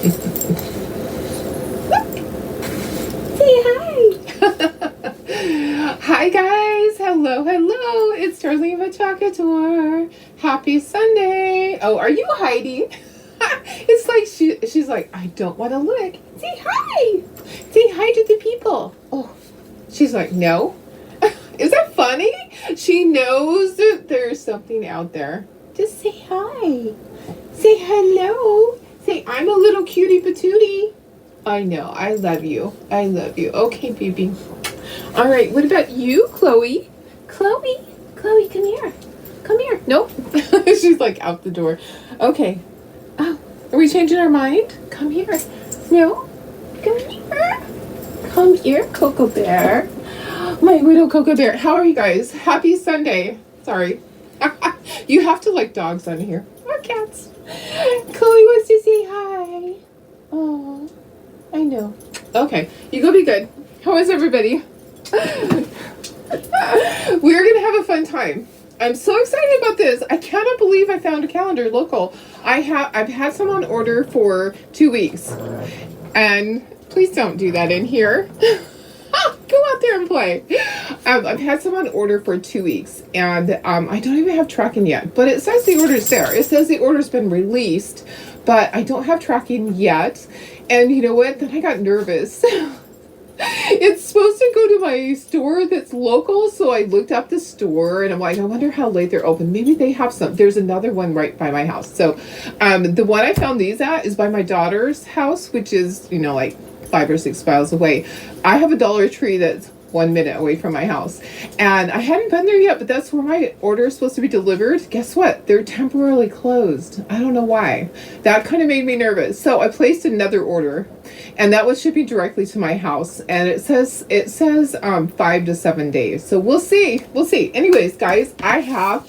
Say hi. Hi guys, hello, it's Darlene Machacator. Happy Sunday. Oh, are you Heidi? It's like she's like, I don't want to look. Say hi. Say hi to the people. Oh, she's like, no. Is that funny? She knows that there's something out there. Just say hi. Say hello. Say, I'm a little cutie patootie. I know. I love you. I love you. Okay, baby. All right. What about you, Chloe? Chloe, come here. Come here. Nope. She's like out the door. Okay. Oh, are we changing our mind? Come here. No. Come here. Come here, Cocoa Bear. My little Cocoa Bear. How are you guys? Happy Sunday. Sorry. You have to like dogs on here. Or cats. Chloe wants to say hi. Oh, I know. Okay, you go be good. How is everybody? We're going to have a fun time. I'm so excited about this. I cannot believe I found a calendar local. I've had some on order for 2 weeks. And please don't do that in here. Go out there and play. I've had some on order for 2 weeks, and I don't even have tracking yet. But it says the order's there. It says the order's been released, but I don't have tracking yet. And you know what? Then I got nervous. It's supposed to go to my store that's local, so I looked up the store, and I'm like, I wonder how late they're open. Maybe they have some. There's another one right by my house. So the one I found these at is by my daughter's house, which is, like 5 or 6 miles away. I have a Dollar Tree that's 1 minute away from my house, and I hadn't been there yet, but that's where my order is supposed to be delivered. Guess what? They're temporarily closed. I don't know why. That kind of made me nervous. So I placed another order, and that was shipping directly to my house, and it says 5 to 7 days. So we'll see. Anyways, guys, I have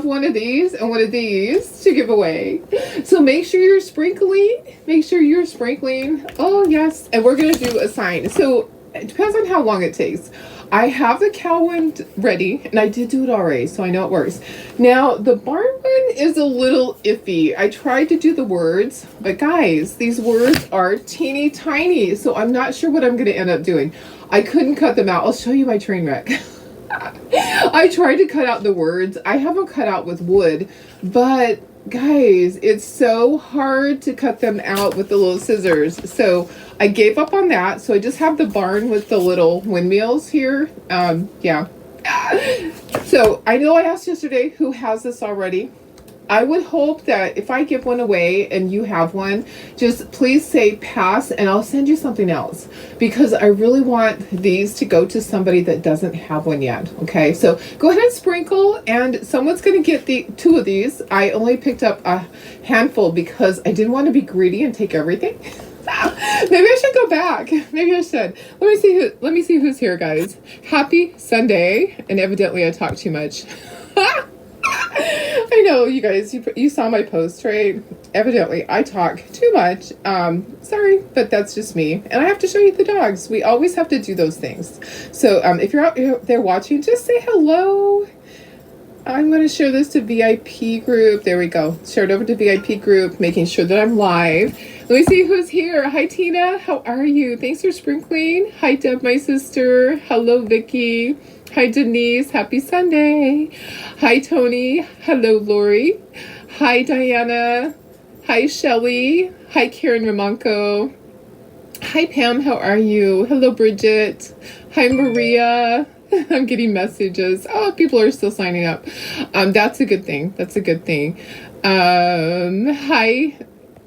one of these and one of these to give away. So make sure you're sprinkling. Oh, yes. And we're going to do a sign. So it depends on how long it takes. I have the cow one ready, and I did do it already, so I know it works. Now, the barn one is a little iffy. I tried to do the words, but guys, these words are teeny tiny, so I'm not sure what I'm going to end up doing. I couldn't cut them out. I'll show you my train wreck. I tried to cut out the words. I have them cut out with wood, but guys, it's so hard to cut them out with the little scissors. So I gave up on that. So I just have the barn with the little windmills here. Yeah. So I know I asked yesterday who has this already. I would hope that if I give one away and you have one, just please say pass, and I'll send you something else, because I really want these to go to somebody that doesn't have one yet. Okay, so go ahead and sprinkle, and someone's going to get the 2 of these. I only picked up a handful because I didn't want to be greedy and take everything. Maybe I should go back. Maybe I should. Let me see who's here, guys. Happy Sunday. And evidently I talk too much. I know, you guys, you saw my post, right? Evidently I talk too much. Sorry, but that's just me. And I have to show you the dogs. We always have to do those things. So if you're out there watching, just say hello. I'm going to share this to VIP group. There we go. Share it over to VIP group, making sure that I'm live. Let me see who's here. Hi, Tina. How are you? Thanks for sprinkling. Hi, Deb, my sister. Hello, Vicky. Hi, Denise. Happy Sunday. Hi, Tony. Hello, Lori. Hi, Diana. Hi, Shelly. Hi, Karen Ramonko. Hi, Pam. How are you? Hello, Bridget. Hi, Maria. I'm getting messages. Oh, people are still signing up. That's a good thing.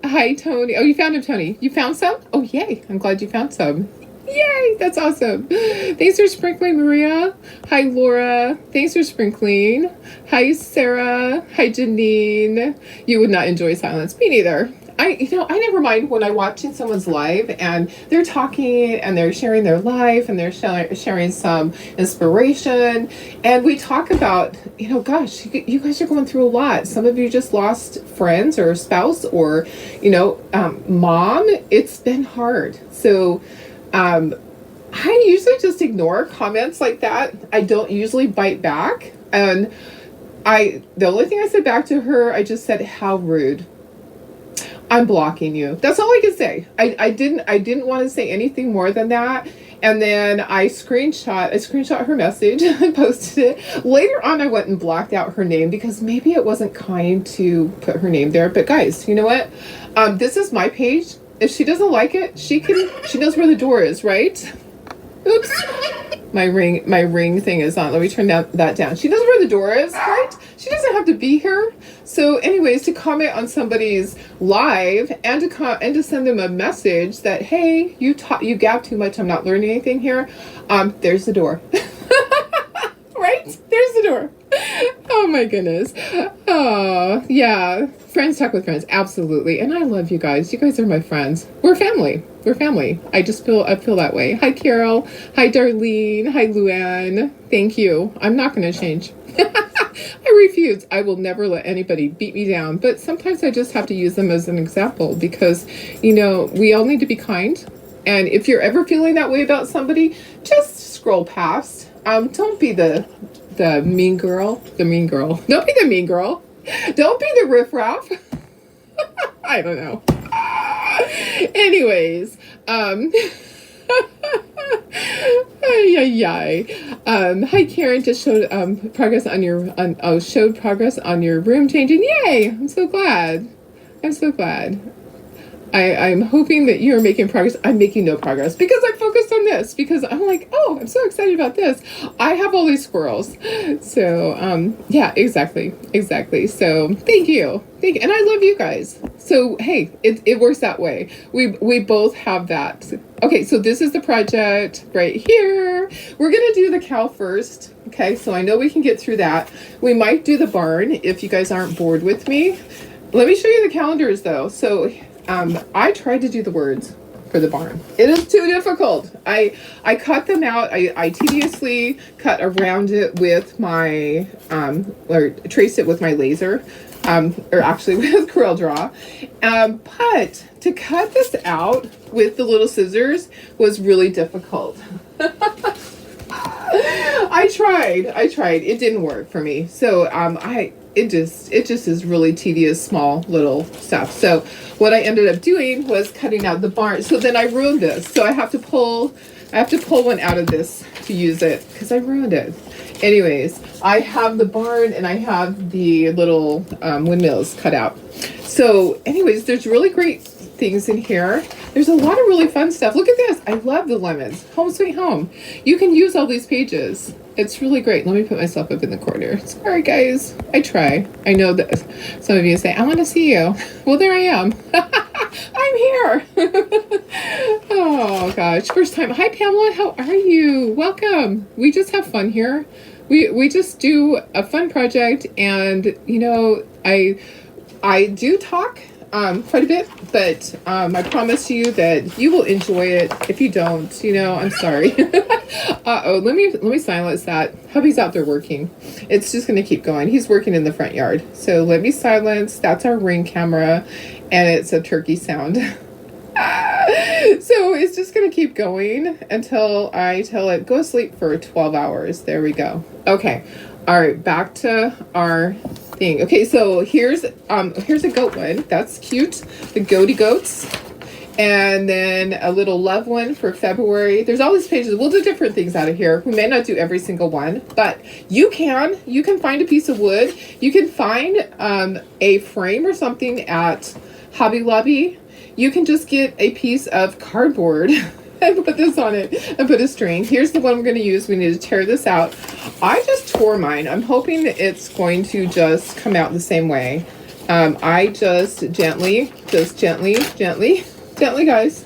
Hi, Tony. Oh, you found him, Tony. You found some? Oh, yay. I'm glad you found some. Yay, that's awesome. Thanks for sprinkling, Maria. Hi, Laura. Thanks for sprinkling. Hi, Sarah. Hi, Janine. You would not enjoy silence. Me neither. I never mind when I watch someone's live and they're talking and they're sharing their life and they're sharing some inspiration. And we talk about, gosh, you guys are going through a lot. Some of you just lost friends or spouse or, mom. It's been hard. So, I usually just ignore comments like that. I don't usually bite back. And the only thing I said back to her, I just said, how rude. I'm blocking you. That's all I can say. I didn't want to say anything more than that. And then I screenshot her message and posted it. Later on, I went and blocked out her name because maybe it wasn't kind to put her name there. But guys, you know what? This is my page. If she doesn't like it, she knows where the door is, right? Oops. My ring thing is on. Let me turn that down. She knows where the door is, right? She doesn't have to be here. So anyways, to comment on somebody's live and to send them a message that, hey, you gab too much, I'm not learning anything here. There's the door. Right? There's the door. Oh my goodness. Oh, yeah. Friends talk with friends. Absolutely. And I love you guys. You guys are my friends. We're family. We're family. I feel that way. Hi, Carol. Hi, Darlene. Hi, Luann. Thank you. I'm not going to change. I refuse. I will never let anybody beat me down. But sometimes I just have to use them as an example because, you know, we all need to be kind. And if you're ever feeling that way about somebody, just scroll past. Don't be the mean girl. The mean girl. Don't be the mean girl. Don't be the riffraff. I don't know. Anyways, hi Karen, just showed progress on your room changing. Yay! I'm so glad. I'm hoping that you're making progress. I'm making no progress because I'm focused on this because I'm like, oh, I'm so excited about this. I have all these squirrels. So, yeah, exactly. So thank you. And I love you guys. So, hey, it works that way. We both have that. Okay, so this is the project right here. We're going to do the cow first. Okay, so I know we can get through that. We might do the barn if you guys aren't bored with me. Let me show you the calendars though. So, I tried to do the words for the barn. It is too difficult. I cut them out. I tediously cut around it with my, or traced it with my laser, or actually with CorelDRAW. But to cut this out with the little scissors was really difficult. I tried. It didn't work for me. So, it just is really tedious, small little stuff. So what I ended up doing was cutting out the barn. So then I ruined this. So I have to pull one out of this to use it because I ruined it. Anyways, I have the barn and I have the little windmills cut out. So anyways, there's really great things in here. There's a lot of really fun stuff. Look at this. I love the lemons. Home sweet home. You can use all these pages. It's really great. Let me put myself up in the corner. Sorry, guys. I try. I know that some of you say, I want to see you. Well, there I am. I'm here. Oh, gosh. First time. Hi, Pamela. How are you? Welcome. We just have fun here. We just do a fun project. And, you know, I do talk quite a bit, but I promise you that you will enjoy it. If you don't, you know, I'm sorry. Uh-oh, let me silence that. Hubby's out there working. It's just gonna keep going. He's working in the front yard. So let me silence. That's our Ring camera, and it's a turkey sound. So it's just gonna keep going until I tell it, go sleep for 12 hours. There we go. Okay. All right, back to our thing. Okay, so here's a goat one. That's cute. The goaty goats. And then a little love one for February. There's all these pages. We'll do different things out of here. We may not do every single one, but you can find a piece of wood. You can find a frame or something at Hobby Lobby. You can just get a piece of cardboard and put this on it and put a string. Here's the one we're going to use. We need to tear this out. I just tore mine. I'm hoping that it's going to just come out the same way. I just gently, guys.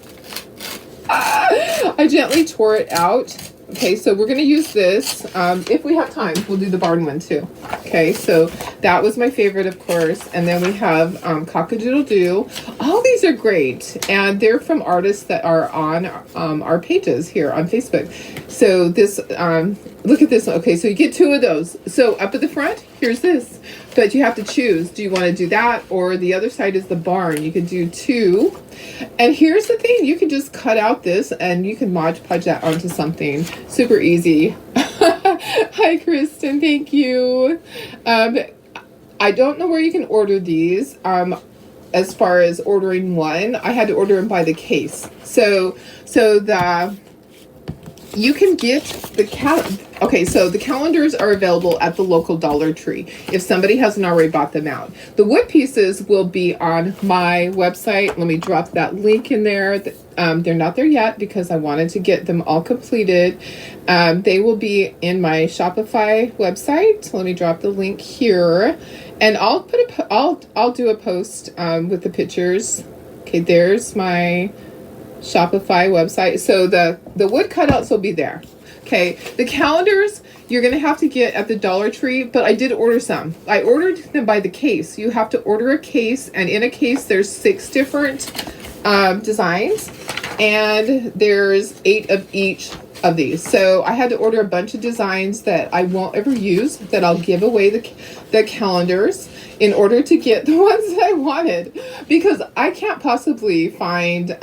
I gently tore it out. Okay, so we're going to use this. If we have time, we'll do the barn one too. Okay, so that was my favorite, of course. And then we have Cock-a-Doodle-Doo. All these are great. And they're from artists that are on our pages here on Facebook. So this, look at this. Okay, so you get two of those. So up at the front, here's this. But you have to choose. Do you want to do that? Or the other side is the barn. You could do two. And here's the thing. You can just cut out this and you can Mod Podge that onto something. Super easy. Hi, Kristen. Thank you. I don't know where you can order these. as far as ordering one. I had to order them by the case. So the you can get okay, so the calendars are available at the local Dollar Tree if somebody hasn't already bought them out. The wood pieces will be on my website. Let me drop that link in there. They're not there yet because I wanted to get them all completed. They will be in my Shopify website. Let me drop the link here, and I'll do a post with the pictures. Okay, there's my Shopify website. So the wood cutouts will be there. Okay, the calendars you're gonna have to get at the Dollar Tree, but I did order some. I ordered them by the case. You have to order a case, and in a case there's 6 different designs, and there's 8 of each of these. So I had to order a bunch of designs that I won't ever use, that I'll give away the calendars in order to get the ones that I wanted, because I can't possibly find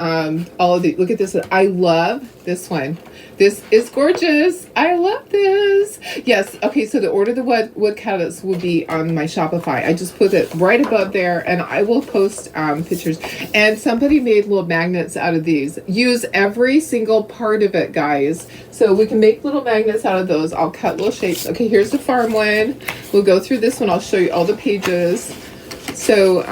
all of these. Look at this. I love this one. This is gorgeous. I love this. Yes. Okay. So to order the wood cutouts will be on my Shopify. I just put it right above there, and I will post pictures. And somebody made little magnets out of these. Use every single part of it, guys. So we can make little magnets out of those. I'll cut little shapes. Okay. Here's the farm one. We'll go through this one. I'll show you all the pages. So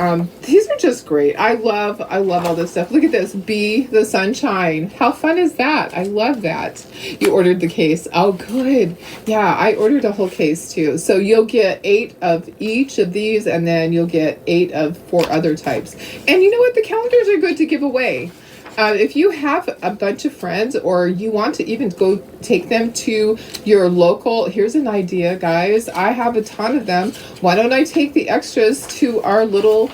these are just great. I love all this stuff. Look at this. Be the sunshine. How fun is that? I love that. You ordered the case. Oh, good. Yeah, I ordered a whole case too. So you'll get 8 of each of these, and then you'll get 8 of 4 other types. And you know what? The calendars are good to give away. If you have a bunch of friends, or you want to even go take them to your local, here's an idea, guys. I have a ton of them. Why don't I take the extras to our local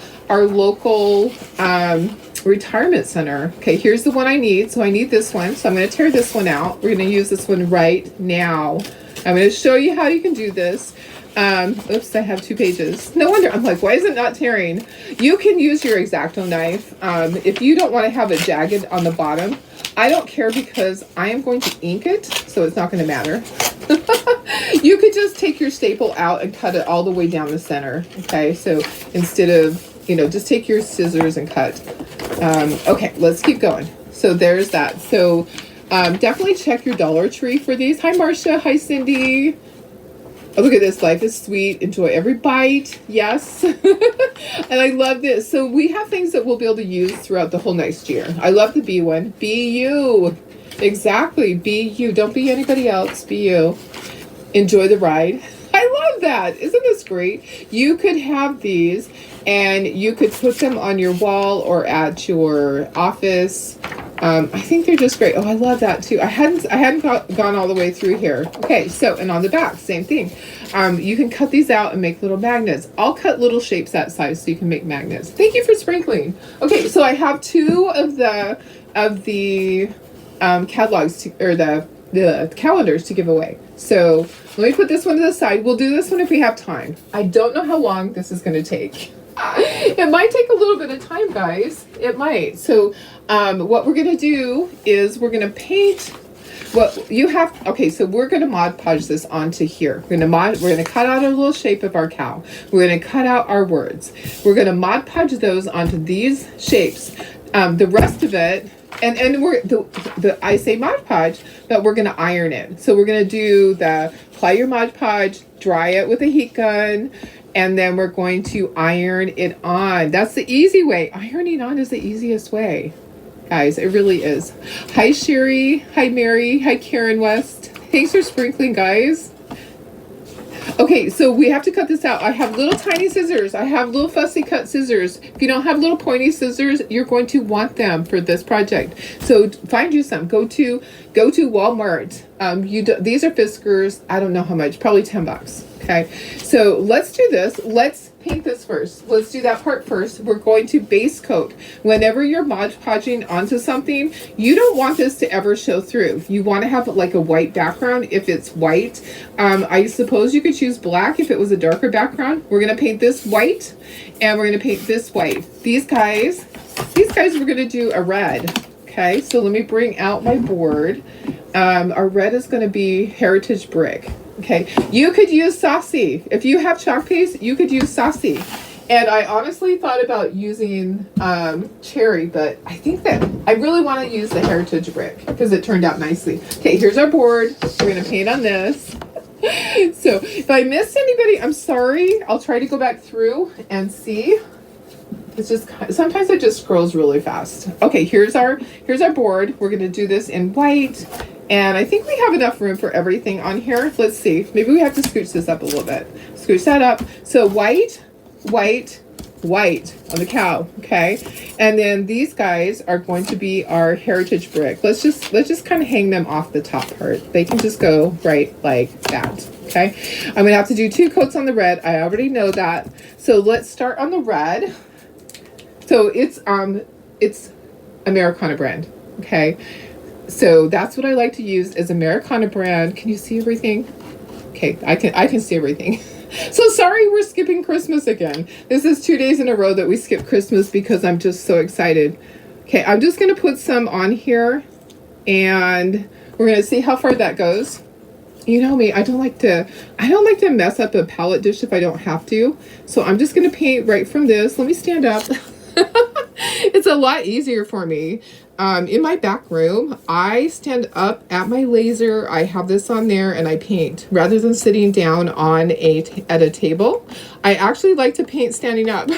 retirement center? Okay, here's the one I need. So I need this one. So I'm going to tear this one out. We're going to use this one right now. I'm going to show you how you can do this. Oops, I have 2 pages. No wonder. I'm like, why is it not tearing? You can use your X-Acto knife. If you don't want to have it jagged on the bottom, I don't care, because I am going to ink it, so it's not going to matter. You could just take your staple out and cut it all the way down the center. Okay, so instead of, just take your scissors and cut. Okay, let's keep going. So there's that. So definitely check your Dollar Tree for these. Hi, Marcia. Hi, Cindy. Oh, look at this. Life is sweet. Enjoy every bite. Yes. And I love this. So we have things that we'll be able to use throughout the whole next year. I love the bee one. Be you. Exactly. Be you. Don't be anybody else. Be you. Enjoy the ride. I love that. Isn't this great? You could have these, and you could put them on your wall or at your office. I think they're just great. Oh, I love that too. I hadn't gone all the way through here. Okay, so, and on the back, same thing. You can cut these out and make little magnets. I'll cut little shapes that size so you can make magnets. Thank you for sprinkling. Okay, so I have 2 of the catalogs or the calendars to give away. So let me put this one to the side. We'll do this one if we have time. I don't know how long this is going to take. It might take a little bit of time, guys. It might. So what we're going to do is we're going to paint what you have. Okay, so we're going to Mod Podge this onto here. We're going to cut out a little shape of our cow. We're going to cut out our words. We're going to Mod Podge those onto these shapes. The rest of it, and we're I say Mod Podge, but we're going to iron it. So we're going to do the apply your Mod Podge, dry it with a heat gun, and then we're going to iron it on. That's the easy way. Ironing on is the easiest way, guys. It really is. Hi, Sherry. Hi, Mary. Hi, Karen West. Thanks for sprinkling, guys. Okay, so we have to cut this out. I have little tiny scissors. I have little fussy cut scissors. If you don't have little pointy scissors, you're going to want them for this project. So find you some. Go to Walmart. These are Fiskars. I don't know how much. Probably $10. Okay, so let's do this. Let's paint this first. Let's do that part first. We're going to base coat. Whenever you're Mod Podging onto something, you don't want this to ever show through. You want to have like a white background if it's white. I suppose you could choose black if it was a darker background. We're going to paint this white, and we're going to paint this white. These guys we're going to do a red. Okay, so let me bring out my board. Our red is going to be Heritage Brick. Okay, you could use Saucy. If you have chalk paste, you could use Saucy. And I honestly thought about using cherry, but I think that I really want to use the heritage brick because it turned out nicely. Okay, here's our board. We're going to paint on this. So if I missed anybody, I'm sorry. I'll try to go back through and see. It's just, sometimes it just scrolls really fast. Okay, here's our board. We're going to do this in white. And I think we have enough room for everything on here. Let's see. Maybe we have to scooch this up a little bit. Scooch that up. So white, white, white on the cow. Okay. And then these guys are going to be our heritage brick. Let's just kind of hang them off the top part. They can just go right like that. Okay. I'm going to have to do 2 coats on the red. I already know that. So let's start on the red. So it's Americana brand. Okay. So that's what I like to use is Americana brand. Can you see everything? Okay, I can see everything. So sorry we're skipping Christmas again. This is 2 days in a row that we skip Christmas because I'm just so excited. Okay, I'm just gonna put some on here and we're gonna see how far that goes. You know me, I don't like to mess up a palette dish if I don't have to. So I'm just gonna paint right from this. Let me stand up. It's a lot easier for me. In my back room, I stand up at my laser. I have this on there and I paint rather than sitting down on at a table. I actually like to paint standing up.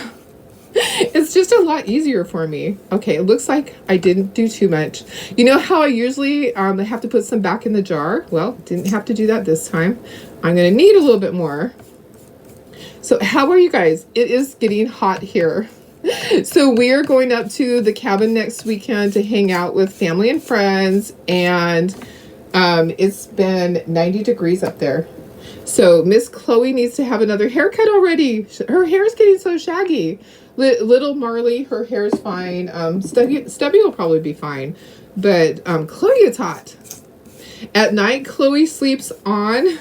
It's just a lot easier for me. Okay, it looks like I didn't do too much. You know how I usually have to put some back in the jar? Well, didn't have to do that this time. I'm gonna need a little bit more. So how are you guys? It is getting hot here. So we are going up to the cabin next weekend to hang out with family and friends, and it's been 90 degrees up there. So Miss Chloe needs to have another haircut already. Her hair is getting so shaggy. Little Marley, her hair is fine. Stubby will probably be fine, but Chloe is hot. At night, Chloe sleeps on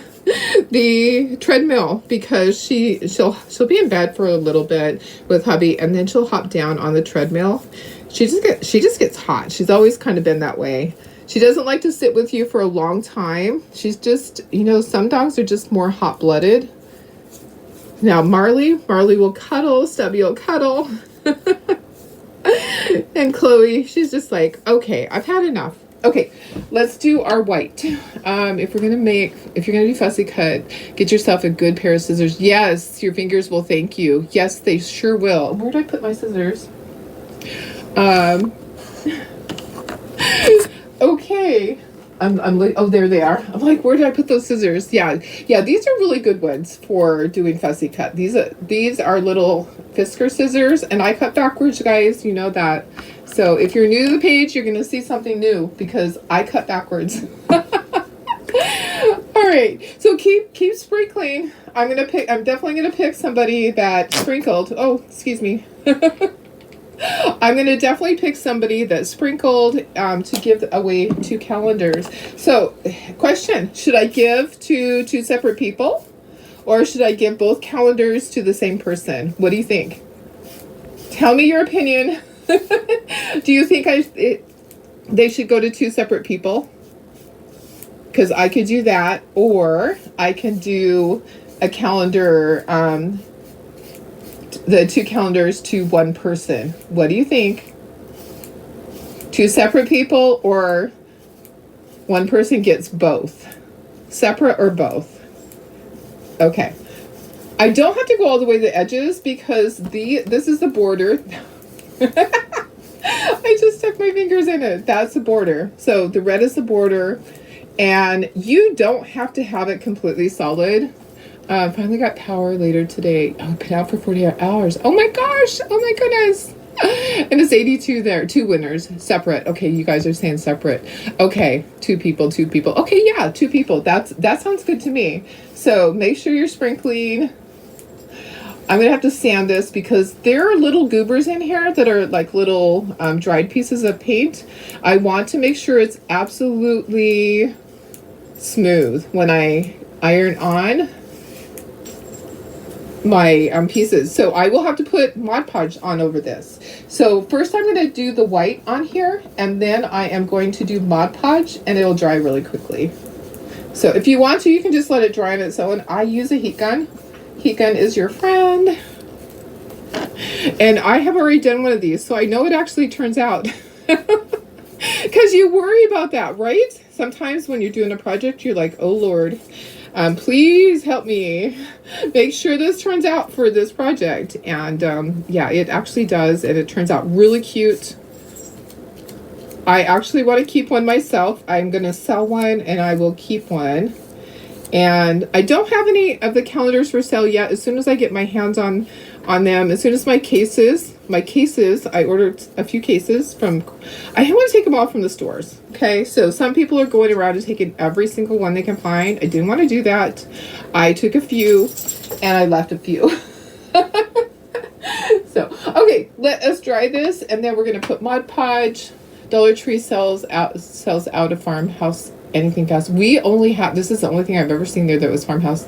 the treadmill because she'll be in bed for a little bit with hubby and then she'll hop down on the treadmill. She just gets hot. She's always kind of been that way. She doesn't like to sit with you for a long time. She's just, you know, some dogs are just more hot-blooded. Now Marley will cuddle, Stubby will cuddle. And Chloe, she's just like, okay, I've had enough. Okay, let's do our white. If you're gonna do fussy cut, get yourself a good pair of scissors. Yes, your fingers will thank you. Yes, they sure will. Where did I put my scissors? Okay. I'm like, oh, there they are. I'm like, where did I put those scissors? Yeah, these are really good ones for doing fussy cut. These are little Fisker scissors, and I cut backwards, guys. You know that. So if you're new to the page, you're gonna see something new because I cut backwards. All right, so keep sprinkling. I'm definitely gonna pick somebody that sprinkled. Oh, excuse me. I'm going to definitely pick somebody that sprinkled to give away 2 calendars. So, question, should I give to 2 separate people? Or should I give both calendars to the same person? What do you think? Tell me your opinion. Do you think they should go to 2 separate people? Because I could do that. Or I can do a calendar... the 2 calendars to 1 person. What do you think? 2 separate people or 1 person gets both? Separate or both? Okay. I don't have to go all the way to the edges because this is the border. I just stuck my fingers in it. That's the border. So the red is the border, and you don't have to have it completely solid. Finally got power later today. Oh, been out for 48 hours. Oh my gosh. Oh my goodness. And it's 82 there. 2 winners. Separate. Okay, you guys are saying separate. Okay, 2 people. Okay, yeah, 2 people. That sounds good to me. So make sure you're sprinkling. I'm going to have to sand this because there are little goobers in here that are like little dried pieces of paint. I want to make sure it's absolutely smooth when I iron on my pieces. So I will have to put Mod Podge on over this. So first I'm going to do the white on here, and then I am going to do Mod Podge, and it'll dry really quickly. So if you want to, you can just let it dry on its own. I use a heat gun. Heat gun is your friend. And I have already done one of these, so I know it actually turns out. Because you worry about that, right? Sometimes when you're doing a project, you're like, oh Lord, please help me make sure this turns out for this project. And yeah, it actually does, and it turns out really cute. I actually want to keep one myself. I'm going to sell one, and I will keep one. And I don't have any of the calendars for sale yet. As soon as I get my hands on them, as soon as my cases, I ordered a few cases from, I want to take them all from the stores. Okay, so some people are going around and taking every single one they can find. I didn't want to do that. I took a few, and I left a few. So, okay, let us dry this, and then we're going to put Mod Podge. Dollar Tree sells out of Farmhouse anything fast. We only have, this is the only thing I've ever seen there that was Farmhouse.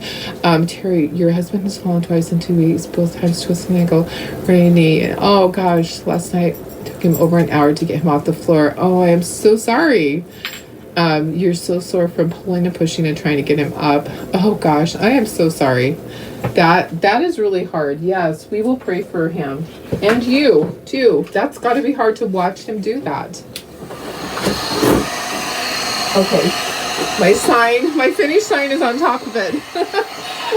Terry, your husband has fallen twice in 2 weeks, both times twisting ankle, rainy. Oh gosh, last night took him over an hour to get him off the floor. Oh, I am so sorry. You're so sore from pulling and pushing and trying to get him up. Oh gosh, I am so sorry. That is really hard. Yes, we will pray for him. And you too. That's got to be hard to watch him do that. Okay, my finished sign is on top of it.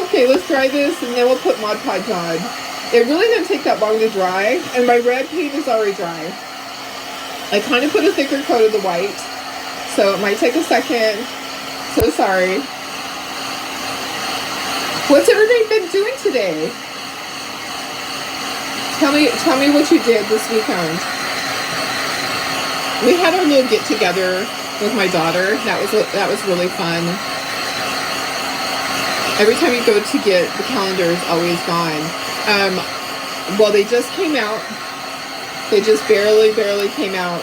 Okay, let's dry this, and then we'll put Mod Podge on. It really didn't take that long to dry, and my red paint is already dry. I kind of put a thicker coat of the white, so it might take a second. So sorry. What's everybody been doing today? Tell me what you did this weekend. We had our little get together with my daughter. That was really fun. Every time you go to get the calendar, it's always gone. Well, they just came out. They just barely came out.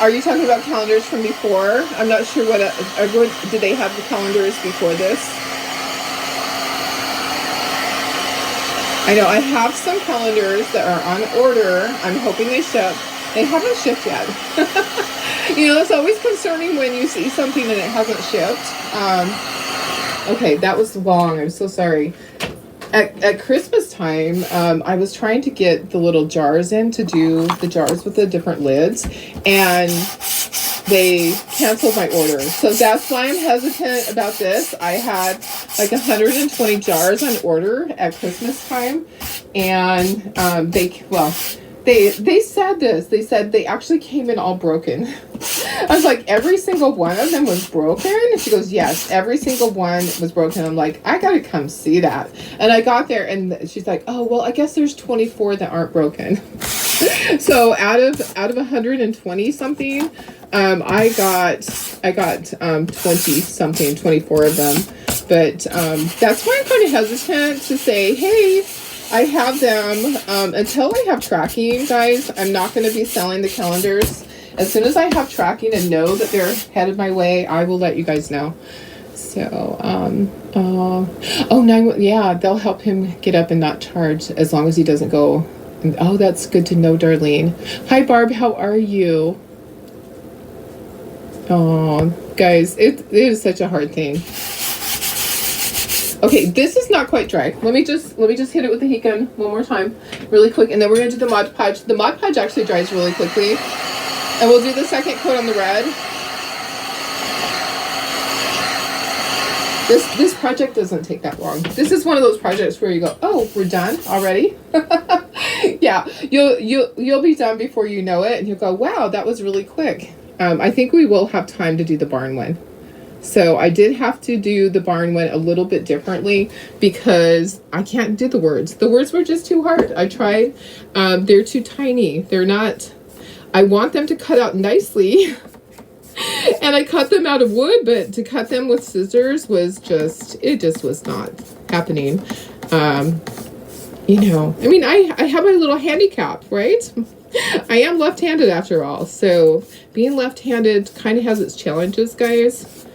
Are you talking about calendars from before? I'm not sure what did they have the calendars before this? I know I have some calendars that are on order. I'm hoping they ship. They haven't shipped yet. You know, it's always concerning when you see something and it hasn't shipped. Okay, that was long. I'm so sorry. At Christmas time, I was trying to get the little jars in to do the jars with the different lids, and they canceled my order. So that's why I'm hesitant about this. I had like 120 jars on order at Christmas time, and they said this. They said they actually came in all broken. I was like, every single one of them was broken? And she goes, yes, every single one was broken. I'm like, I gotta come see that. And I got there, and she's like, oh, well, I guess there's 24 that aren't broken. So out of 120 something, I got 20 something, 24 of them. But that's why I'm kind of hesitant to say, hey, I have them. Until I have tracking, guys, I'm not going to be selling the calendars. As soon as I have tracking and know that they're headed my way, I will let you guys know. So, yeah, they'll help him get up and not charge as long as he doesn't go. And, oh, that's good to know, Darlene. Hi, Barb. How are you? Oh, guys, it is such a hard thing. Okay, this is not quite dry. Let me just hit it with the heat gun one more time, really quick, and then we're gonna do the Mod Podge. The Mod Podge actually dries really quickly, and we'll do the second coat on the red. This project doesn't take that long. This is one of those projects where you go, oh, we're done already. Yeah, you'll be done before you know it, and you'll go, wow, that was really quick. I think we will have time to do the barn one. So I did have to do the barn one a little bit differently because I can't do the words. The words were just too hard. I tried. They're too tiny. They're not, I want them to cut out nicely. And I cut them out of wood, but to cut them with scissors was just, it just was not happening. You know, I mean, I have my little handicap, right? I am left-handed after all. So being left-handed kind of has its challenges, guys.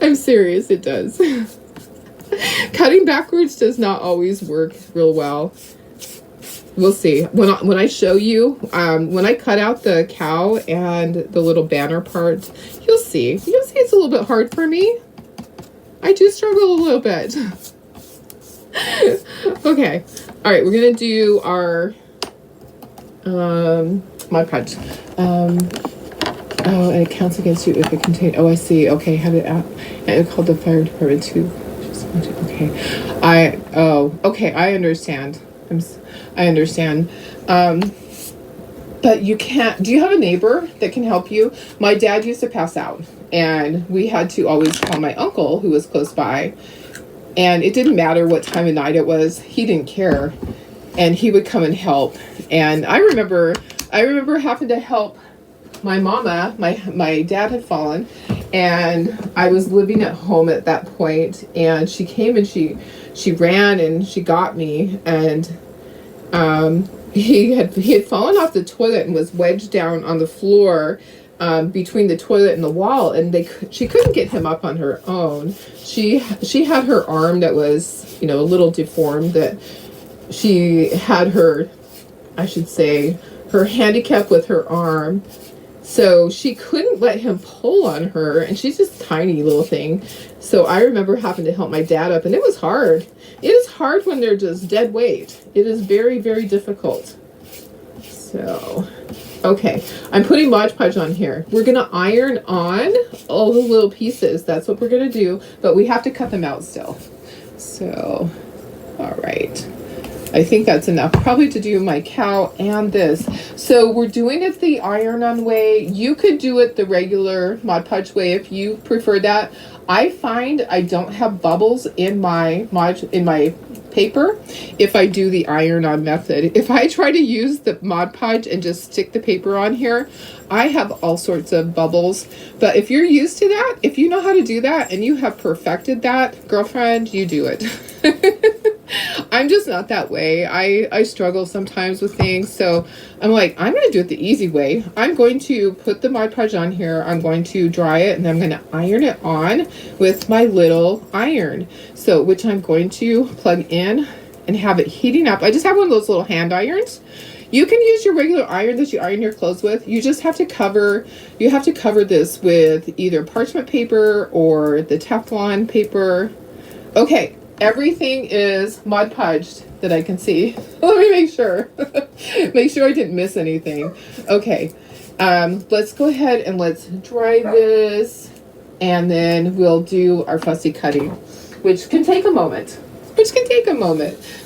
I'm serious, it does. Cutting backwards does not always work real well. We'll see. When I show you, when I cut out the cow and the little banner part, you'll see. You'll see it's a little bit hard for me. I do struggle a little bit. Okay. All right, we're gonna do our Mod Podge. Oh, and it counts against you if it contains. Oh, I see. Okay, have it out. And it called the fire department too. Okay. Okay. I understand. I understand. But you can't. Do you have a neighbor that can help you? My dad used to pass out, and we had to always call my uncle, who was close by. And it didn't matter what time of night it was. He didn't care, and he would come and help. And I remember having to help my mama. My dad had fallen, and I was living at home at that point. And she came and she ran and she got me. And he had fallen off the toilet and was wedged down on the floor between the toilet and the wall, and she couldn't get him up on her own. She had her arm that was, a little deformed, that she had her, I should say, her handicap with her arm. So she couldn't let him pull on her, and she's just a tiny little thing. So I remember having to help my dad up, and it was hard. It is hard when they're just dead weight. It is very, very difficult. So, okay, I'm putting Mod Podge on here. We're gonna iron on all the little pieces. That's what we're gonna do, but we have to cut them out still. So, all right. I think that's enough probably to do my cow and this. So we're doing it the iron-on way. You could do it the regular Mod Podge way if you prefer that. I find I don't have bubbles in my paper if I do the iron-on method. If I try to use the Mod Podge and just stick the paper on here, I have all sorts of bubbles. But if you're used to that, if you know how to do that and you have perfected that, girlfriend, you do it. I'm just not that way. I struggle sometimes with things, so I'm like, I'm going to do it the easy way. I'm going to put the Mod Podge on here, I'm going to dry it, and then I'm going to iron it on with my little iron. So, which I'm going to plug in and have it heating up. I just have one of those little hand irons. You can use your regular iron that you iron your clothes with. You just have to cover this with either parchment paper or the Teflon paper. Okay. Everything is Mod Podged that I can see. Let me make sure. Make sure I didn't miss anything. Okay. Let's go ahead and let's dry this. And then we'll do our fussy cutting, which can take a moment.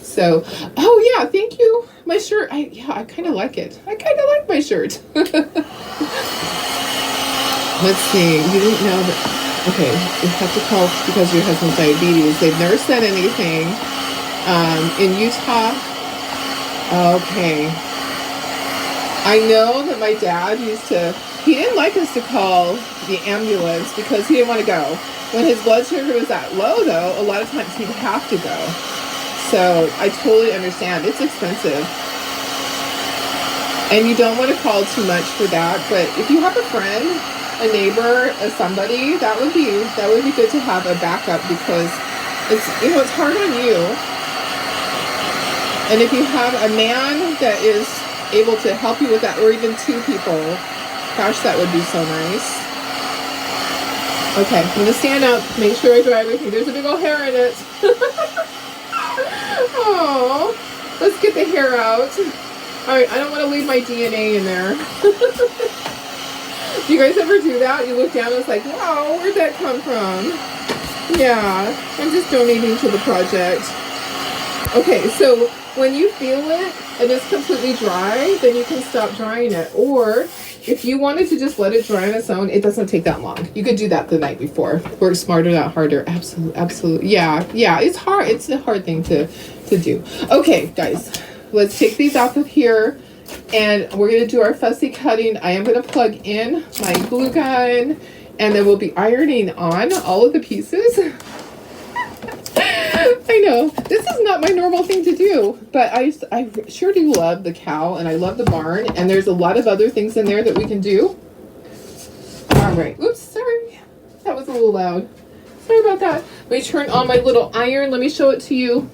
So, oh yeah, thank you. My shirt, I kind of like it. I kind of like my shirt. Let's see. You didn't know that. Okay, you have to call because your husband's diabetes. They've never said anything. In Utah. Okay. I know that my dad he didn't like us to call the ambulance because he didn't want to go. When his blood sugar was that low, though, a lot of times he'd have to go. So I totally understand. It's expensive. And you don't want to call too much for that. But if you have a friend, a neighbor, somebody, that would be good to have a backup, because it's hard on you. And if you have a man that is able to help you with that, or even two people, gosh, that would be so nice. Okay, I'm gonna stand up, make sure I dry everything. There's a big old hair in it. Oh, let's get the hair out. All right, I don't want to leave my DNA in there. Do you guys ever do that? You look down and it's like, wow, where'd that come from? Yeah, I'm just donating to the project. Okay, so when you feel it and it's completely dry, then you can stop drying it. Or if you wanted to just let it dry on its own, it doesn't take that long. You could do that the night before. Work smarter, not harder. Absolutely. Yeah, it's hard. It's a hard thing to do. Okay, guys, let's take these off of here. And we're going to do our fussy cutting. I am going to plug in my glue gun, and then we'll be ironing on all of the pieces. I know, this is not my normal thing to do, but I sure do love the cow, and I love the barn, and there's a lot of other things in there that we can do. All right. Oops, sorry. That was a little loud. Sorry about that. Let me turn on my little iron. Let me show it to you.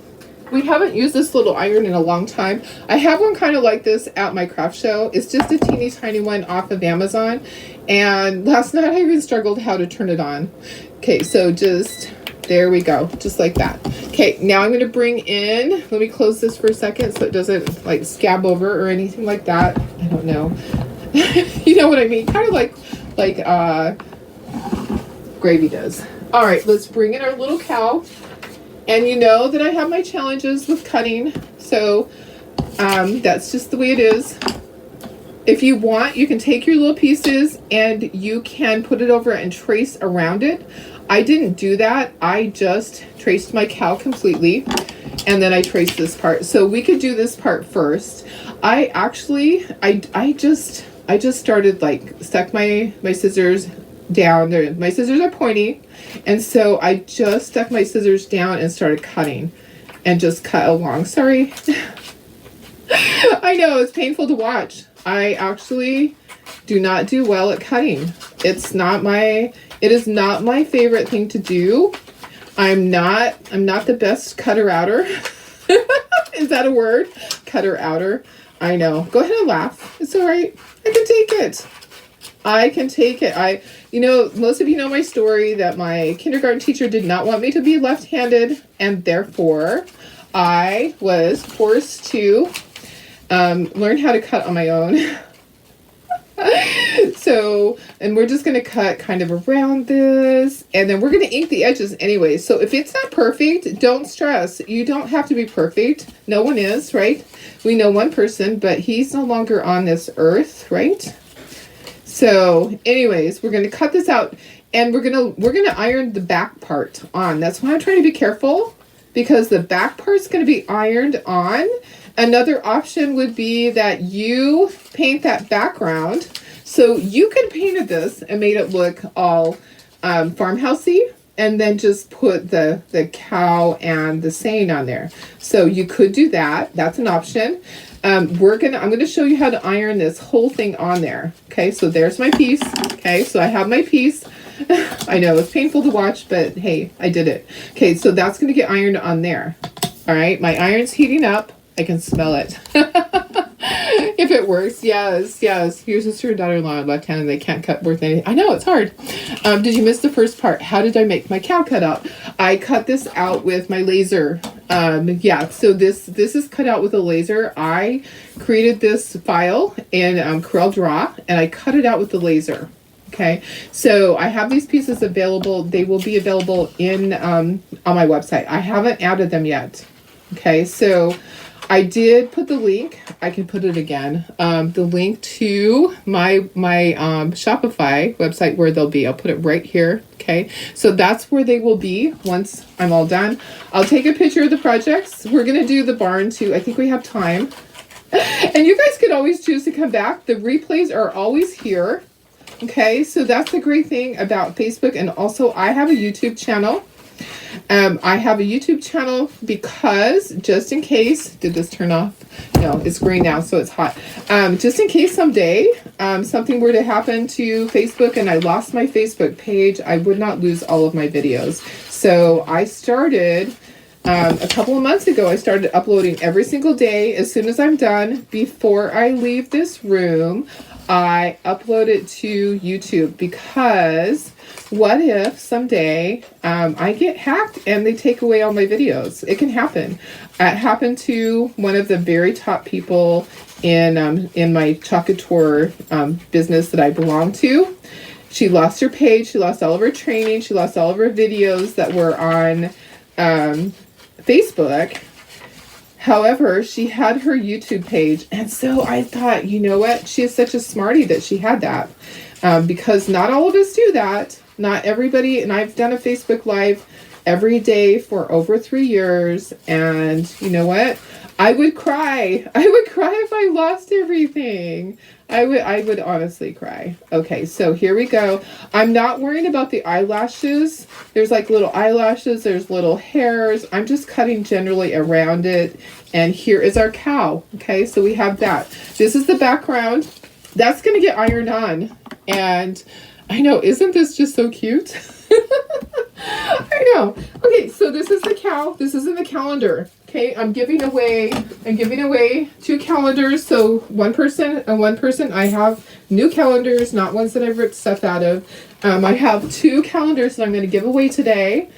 We haven't used this little iron in a long time. I have one kind of like this at my craft show. It's just a teeny tiny one off of Amazon. And last night I even struggled how to turn it on. Okay, so just There we go. Just like that. Okay, now I'm going to bring in, let me close this for a second so it doesn't like scab over or anything like that. I don't know. You know what I mean? Kind of like gravy does. All right, let's bring in our little cow. And you know that I have my challenges with cutting. So that's just the way it is. If you want, you can take your little pieces and you can put it over and trace around it. I didn't do that. I just traced my cow completely and then I traced this part. So we could do this part first. I just started like stuck my scissors down there. My scissors are pointy. And so I just stuck my scissors down and started cutting and just cut along. Sorry. I know it's painful to watch. I actually do not do well at cutting. It is not my favorite thing to do. I'm not the best cutter-outer. Is that a word? Cutter-outer. I know. Go ahead and laugh. It's all right. I can take it. Most of you know my story that my kindergarten teacher did not want me to be left-handed, and therefore I was forced to learn how to cut on my own. So, and we're just going to cut kind of around this, and then we're going to ink the edges anyway. So if it's not perfect, don't stress. You don't have to be perfect. No one is, right? We know one person, but he's no longer on this earth, right? So anyways, we're going to cut this out, and we're going to iron the back part on. That's why I'm trying to be careful, because the back part's going to be ironed on. Another option would be that you paint that background. So you could have painted this and made it look all farmhousey, and then just put the cow and the saying on there. So you could do that. That's an option. I'm going to show you how to iron this whole thing on there. Okay, so there's my piece. Okay, so I have my piece. I know it's painful to watch, but hey, I did it. Okay, so that's going to get ironed on there. All right, my iron's heating up. I can smell it. If it works, yes. Your sister and daughter-in-law are left-handed. They can't cut worth anything. I know, it's hard. Did you miss the first part? How did I make my cow cut out? I cut this out with my laser. So this is cut out with a laser. I created this file in Corel Draw, and I cut it out with the laser. Okay, so I have these pieces available. They will be available in on my website. I haven't added them yet. Okay, so I did put the link. I can put it again. The link to my Shopify website where they'll be. I'll put it right here. Okay, so that's where they will be once I'm all done. I'll take a picture of the projects. We're gonna do the barn too. I think we have time. And you guys could always choose to come back. The replays are always here. Okay, so that's the great thing about Facebook. And also I have a YouTube channel. I have a YouTube channel because just in case, did this turn off? No, it's green now, so it's hot. Just in case someday something were to happen to Facebook and I lost my Facebook page, I would not lose all of my videos. So I started a couple of months ago, I started uploading every single day. As soon as I'm done, before I leave this room, I upload it to YouTube, because what if someday I get hacked and they take away all my videos? It can happen. It happened to one of the very top people in my Chocator business that I belong to. She lost her page. She lost all of her training. She lost all of her videos that were on Facebook. However, she had her YouTube page, and so I thought, you know what? She is such a smarty that she had that, because not all of us do that. Not everybody, and I've done a Facebook Live every day for over 3 years, and you know what? I would cry. I would cry if I lost everything. I would honestly cry. Okay, so here we go. I'm not worrying about the eyelashes. There's like little eyelashes, there's little hairs. I'm just cutting generally around it. And here is our cow. Okay, so we have that. This is the background. That's gonna get ironed on. And I know, isn't this just so cute? I know. Okay, so this is the cow. This is in the calendar. Okay, I'm giving away 2 calendars. So one person. I have new calendars, not ones that I've ripped stuff out of. I have 2 calendars that I'm going to give away today.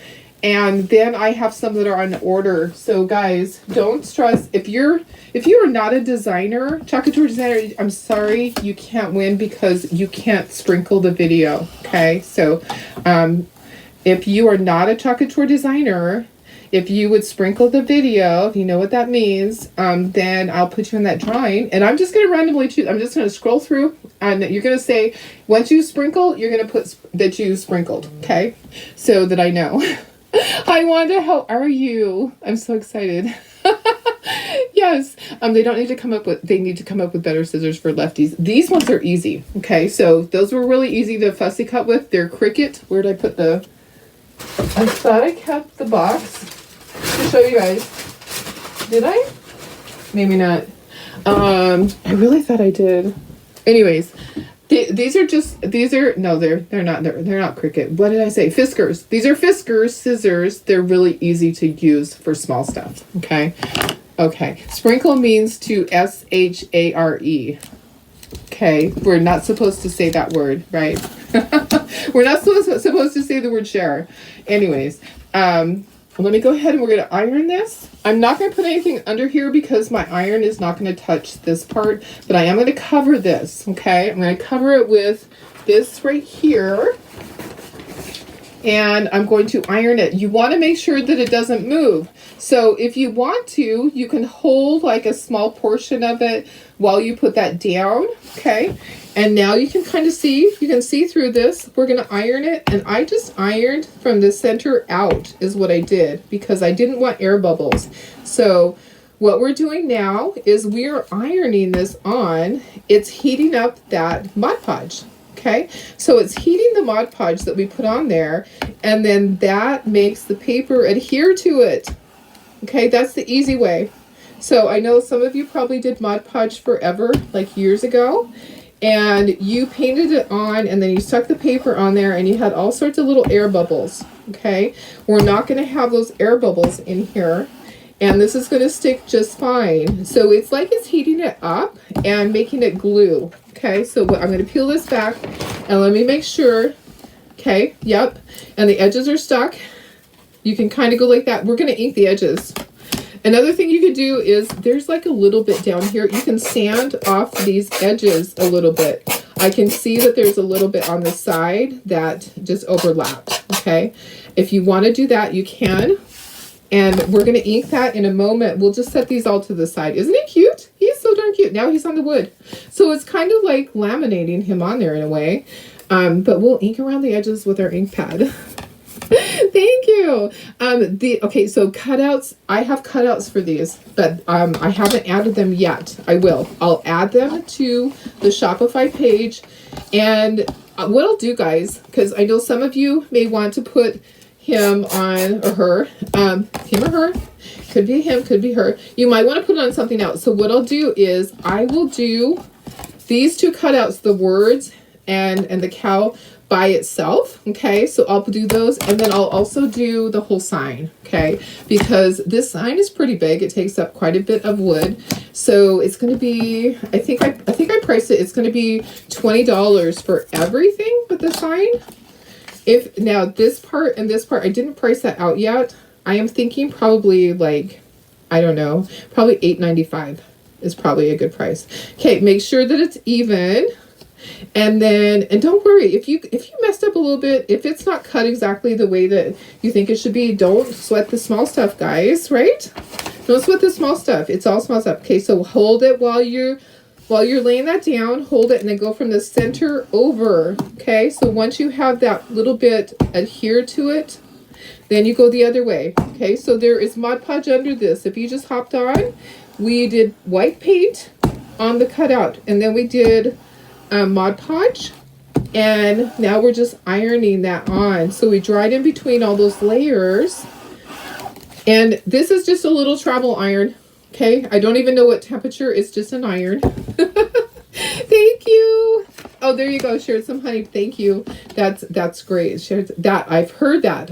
And then I have some that are on order. So guys, don't stress. If you are not a designer, chocolate tour designer, I'm sorry, you can't win because you can't sprinkle the video. Okay, so if you are not a chocolate tour designer, if you would sprinkle the video, if you know what that means, then I'll put you in that drawing. And I'm just going to randomly choose. I'm just going to scroll through, and you're going to say, once you sprinkle, you're going to put that you sprinkled, okay? So that I know. I Wanda, how are you? I'm so excited. Yes. They don't need to come up with, they need to come up with better scissors for lefties. These ones are easy. Okay. So those were really easy to fussy cut with. They're Cricut. Where did I put the, I thought I kept the box to show you guys. Did I? Maybe not. I really thought I did. Anyways, these are no, they're not Cricut. What did I say? Fiskars. These are Fiskars scissors. They're really easy to use for small stuff. Okay. Okay. Sprinkle means to share. Okay. We're not supposed to say that word, right? We're not supposed to say the word share. Anyways, let me go ahead and we're going to iron this. I'm not going to put anything under here because my iron is not going to touch this part, but I am going to cover this, okay? I'm going to cover it with this right here, and I'm going to iron it. You want to make sure that it doesn't move. So if you want to, you can hold like a small portion of it while you put that down, okay? And now you can kind of see, you can see through this. We're going to iron it, and I just ironed from the center out is what I did because I didn't want air bubbles. So what we're doing now is we're ironing this on. It's heating up that Mod Podge. Okay, so it's heating the Mod Podge that we put on there, and then that makes the paper adhere to it. Okay, that's the easy way. So I know some of you probably did Mod Podge forever, like years ago, and you painted it on, and then you stuck the paper on there, and you had all sorts of little air bubbles. Okay, we're not going to have those air bubbles in here, and this is going to stick just fine. So it's like it's heating it up and making it glue. Okay, so I'm going to peel this back, and let me make sure. Okay, yep, and the edges are stuck. You can kind of go like that. We're going to ink the edges. Another thing you could do is there's like a little bit down here. You can sand off these edges a little bit. I can see that there's a little bit on the side that just overlapped. Okay, if you want to do that, you can. And we're going to ink that in a moment. We'll just set these all to the side. Isn't he cute? He's so darn cute. Now he's on the wood. So it's kind of like laminating him on there in a way. But we'll ink around the edges with our ink pad. Thank you. Okay, so cutouts. I have cutouts for these, but I haven't added them yet. I will. I'll add them to the Shopify page. And what I'll do, guys, because I know some of you may want to put him on, or her, him or her, could be him, could be her. You might want to put it on something else. So what I'll do is I will do these two cutouts, the words and the cow by itself. Okay, so I'll do those, and then I'll also do the whole sign. Okay, because this sign is pretty big. It takes up quite a bit of wood. So it's going to be, I think I priced it. It's going to be $20 for everything but the sign. If now this part and this part, I didn't price that out yet. I am thinking probably like, I don't know, probably $8.95 is probably a good price. Okay, make sure that it's even. And then, and don't worry, if you messed up a little bit, if it's not cut exactly the way that you think it should be, don't sweat the small stuff, guys, right? Don't sweat the small stuff. It's all small stuff. Okay, so hold it while you're laying that down, hold it, and then go from the center over. Okay, so once you have that little bit adhere to it, then you go the other way. Okay, so there is Mod Podge under this. If you just hopped on, we did white paint on the cutout, and then we did Mod Podge, and now we're just ironing that on. So we dried in between all those layers, and this is just a little travel iron. Okay, I don't even know what temperature. It's just an iron. Thank you. Oh, there you go. Shared some honey. Thank you. That's great. Shared that. I've heard that.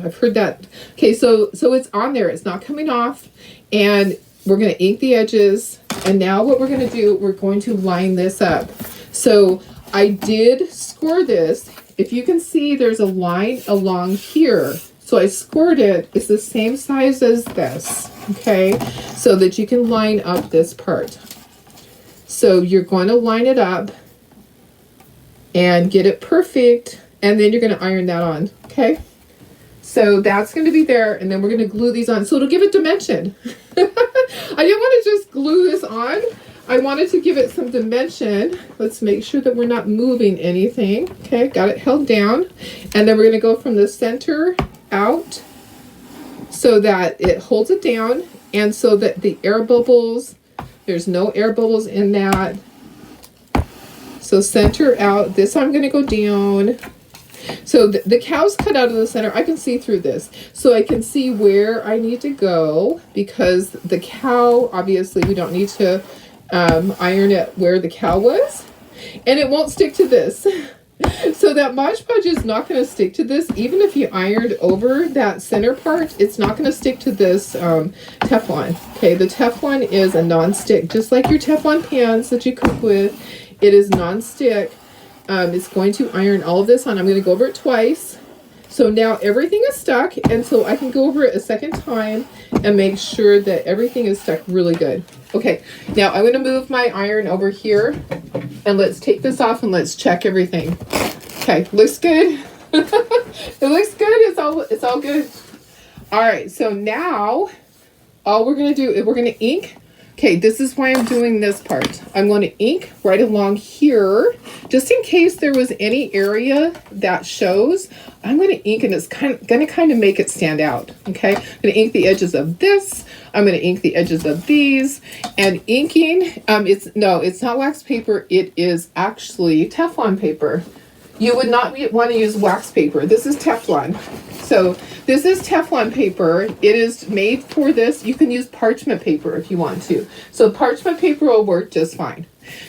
Okay, so it's on there. It's not coming off, and we're going to ink the edges. And now what we're going to do, we're going to line this up. So I did score this. If you can see, there's a line along here. So I scored it. It's the same size as this, okay? So that you can line up this part. So you're going to line it up and get it perfect, and then you're going to iron that on, okay? So that's going to be there, and then we're going to glue these on. So it'll give it dimension. I didn't want to just glue this on. I wanted to give it some dimension. Let's make sure that we're not moving anything. Okay, got it held down. And then we're going to go from the center out so that it holds it down, and so that the air bubbles, there's no air bubbles in that. So center out. This I'm going to go down. So the cow's cut out of the center. I can see through this. So I can see where I need to go, because the cow, obviously we don't need to iron it where the cow was. And it won't stick to this. So that Mod Podge is not going to stick to this. Even if you ironed over that center part, it's not going to stick to this Teflon. Okay, the Teflon is a non-stick. Just like your Teflon pans that you cook with, it is non-stick. It's going to iron all of this on. I'm going to go over it twice. So now everything is stuck, and so I can go over it a second time and make sure that everything is stuck really good. Okay, now I'm going to move my iron over here, and let's take this off and let's check everything. Okay, looks good. It looks good. It's all good. All right, so now all we're going to do is we're going to ink. Okay, this is why I'm doing this part. I'm going to ink right along here, just in case there was any area that shows. I'm going to ink, and it's going to make it stand out. Okay, I'm going to ink the edges of this. I'm going to ink the edges of these. And inking, it's not wax paper. It is actually Teflon paper. You would not want to use wax paper. This is Teflon. So this is Teflon paper. It is made for this. You can use parchment paper if you want to. So parchment paper will work just fine.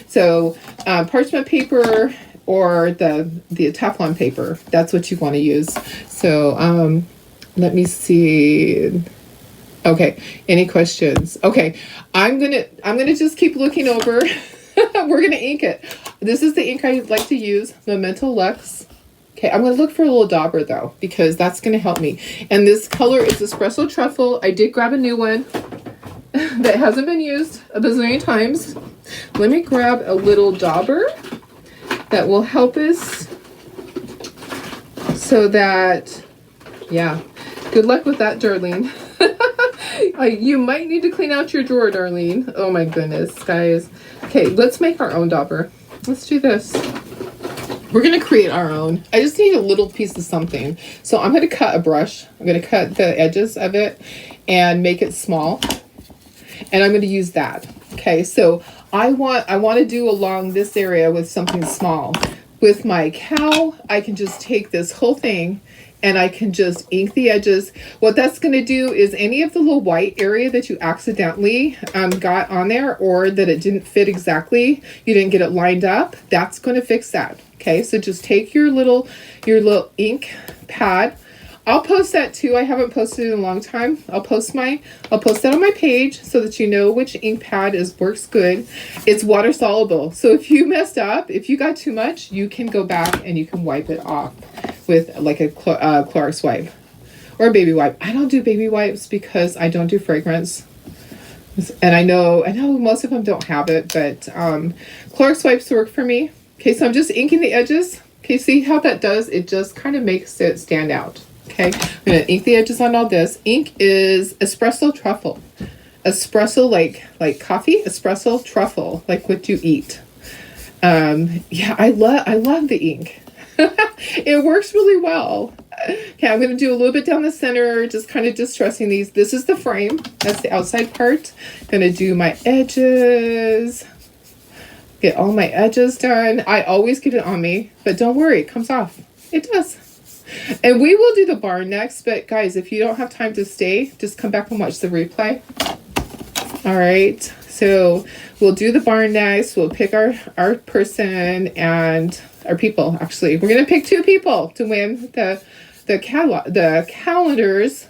So parchment paper or the Teflon paper, that's what you want to use. So let me see. Okay, any questions? Okay, I'm gonna just keep looking over. We're gonna ink it. This is the ink I like to use, Memento Lux. Okay, I'm going to look for a little dauber, though, because that's going to help me. And this color is Espresso Truffle. I did grab a new one that hasn't been used a bazillion times. Let me grab a little dauber that will help us so that, yeah, good luck with that, Darlene. You might need to clean out your drawer, Darlene. Oh, my goodness, guys. Okay, let's make our own dauber. Let's do this. We're going to create our own. I just need a little piece of something. So I'm going to cut a brush. I'm going to cut the edges of it and make it small. And I'm going to use that. Okay, so I want to do along this area with something small. With my cow, I can just take this whole thing and I can just ink the edges. What that's going to do is any of the little white area that you accidentally got on there, or that it didn't fit exactly, you didn't get it lined up, that's going to fix that. Okay, so just take your little ink pad. I'll post that too. I haven't posted it in a long time. I'll post that on my page so that you know which ink pad works good. It's water soluble. So if you messed up, if you got too much, you can go back and you can wipe it off with like a Clorox wipe or a baby wipe. I don't do baby wipes because I don't do fragrance. And I know most of them don't have it, but Clorox wipes work for me. Okay, so I'm just inking the edges. Okay, see how that does? It just kind of makes it stand out. Okay, I'm going to ink the edges on all this. Ink is Espresso Truffle. Espresso like coffee, Espresso Truffle, like what you eat. Yeah, I love the ink. It works really well. Okay, I'm going to do a little bit down the center, just kind of distressing these. This is the frame. That's the outside part. Going to do my edges. Get all my edges done. I always get it on me, but don't worry, it comes off. It does. And we will do the barn next, but guys, if you don't have time to stay, just come back and watch the replay. All right, so we'll do the barn next. We'll pick our person and our people. Actually, we're gonna pick 2 people to win the calendars,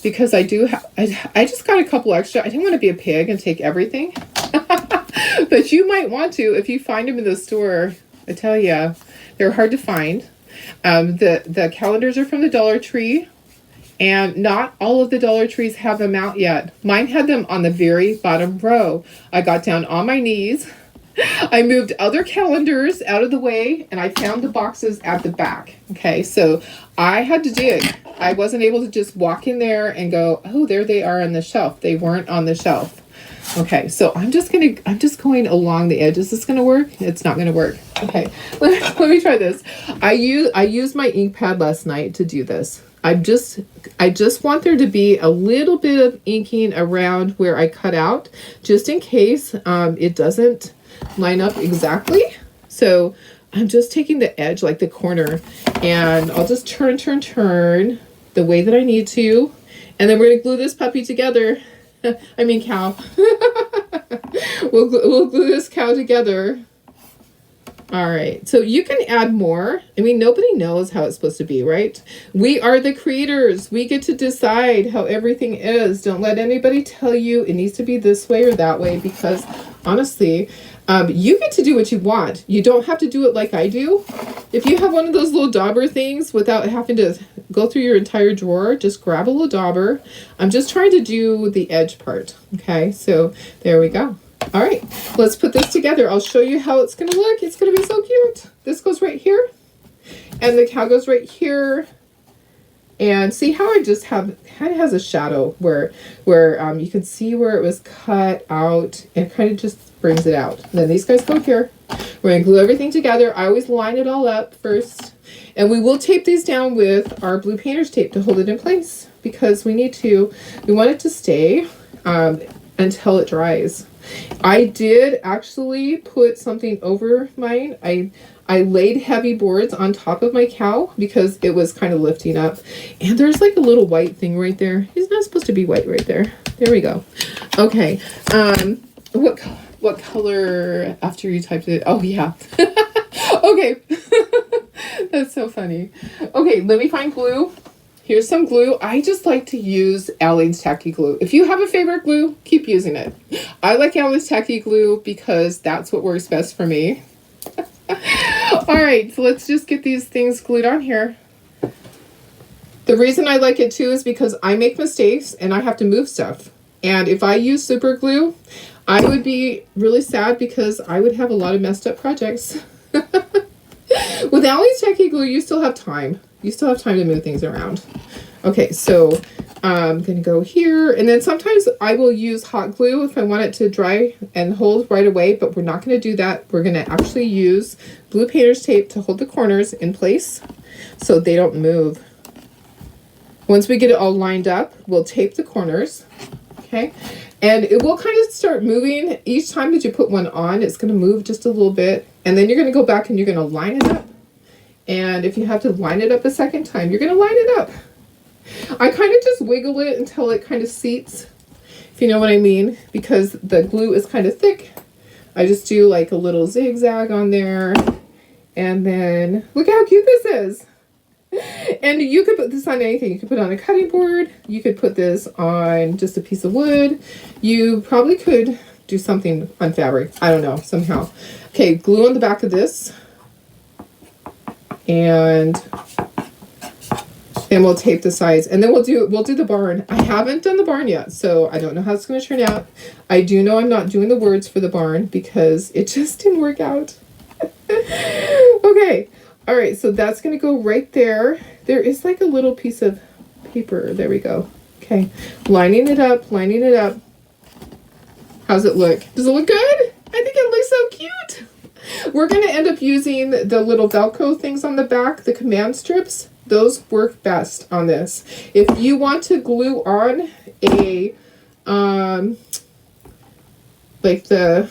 because I just got a couple extra. I didn't want to be a pig and take everything. But you might want to if you find them in the store. I tell you, they're hard to find. The calendars are from the Dollar Tree. And not all of the Dollar Trees have them out yet. Mine had them on the very bottom row. I got down on my knees. I moved other calendars out of the way, and I found the boxes at the back. Okay, so I had to dig. I wasn't able to just walk in there and go, oh, there they are on the shelf. They weren't on the shelf. Okay, so I'm just going along the edge. Is this gonna work? It's not gonna work. Okay, let me try this. I used my ink pad last night to do this. I just want there to be a little bit of inking around where I cut out, just in case it doesn't line up exactly. So I'm just taking the edge, like the corner, and I'll just turn the way that I need to, and then we're gonna glue this puppy together. I mean cow. We'll glue this cow together. All right, so you can add more. I mean, nobody knows how it's supposed to be, right? We are the creators. We get to decide how everything is. Don't let anybody tell you it needs to be this way or that way, because honestly, you get to do what you want. You don't have to do it like I do. If you have one of those little dauber things without having to go through your entire drawer, just grab a little dauber. I'm just trying to do the edge part. Okay, so there we go. All right, let's put this together. I'll show you how it's going to look. It's going to be so cute. This goes right here, and the cow goes right here. And see how I just have, kind of has a shadow where you can see where it was cut out, and kind of just brings it out. And then these guys go here. We're going to glue everything together. I always line it all up first. And we will tape these down with our blue painter's tape to hold it in place, because we want it to stay until it dries. I did actually put something over mine. I laid heavy boards on top of my cow because it was kind of lifting up. And there's like a little white thing right there. It's not supposed to be white right there. There we go. Okay. What color after you typed it? Oh, yeah. Okay. That's so funny. Okay, let me find glue. Here's some glue. I just like to use Aleene's Tacky Glue. If you have a favorite glue, keep using it. I like Aleene's Tacky Glue because that's what works best for me. All right, so let's just get these things glued on here. The reason I like it too is because I make mistakes and I have to move stuff. And if I use super glue, I would be really sad because I would have a lot of messed up projects. With Aleene's Tacky Glue, you still have time. You still have time to move things around. Okay, so I'm going to go here. And then sometimes I will use hot glue if I want it to dry and hold right away, but we're not going to do that. We're going to actually use blue painter's tape to hold the corners in place so they don't move. Once we get it all lined up, we'll tape the corners. Okay, and it will kind of start moving. Each time that you put one on, it's going to move just a little bit. And then you're going to go back and you're going to line it up. And if you have to line it up a second time, you're going to line it up. I kind of just wiggle it until it kind of seats, if you know what I mean, because the glue is kind of thick. I just do like a little zigzag on there. And then look how cute this is. And you could put this on anything. You could put it on a cutting board. You could put this on just a piece of wood. You probably could do something on fabric. I don't know, somehow. Okay, glue on the back of this. And then we'll tape the sides, and then we'll do the barn. I haven't done the barn yet, so I don't know how it's going to turn out. I do know I'm not doing the words for the barn because it just didn't work out. Okay, all right, so that's going to go right there. There is like a little piece of paper. There we go. Okay, lining it up, lining it up. How's it look? Does it look good? I think it looks so cute. We're going to end up using the little Velcro things on the back, the command strips. Those work best on this. If you want to glue on a, like the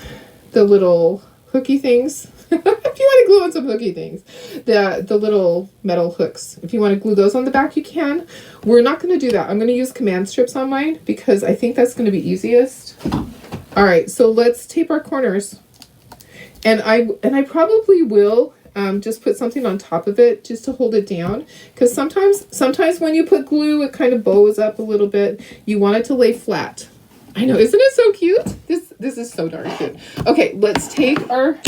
little hooky things, if you want to glue on some hooky things, the little metal hooks, if you want to glue those on the back, you can. We're not going to do that. I'm going to use command strips on mine because I think that's going to be easiest. All right, so let's tape our corners. And I probably will just put something on top of it just to hold it down, because sometimes when you put glue, it kind of bows up a little bit. You want it to lay flat. I know, isn't it so cute? This is so darn cute. Okay, let's take our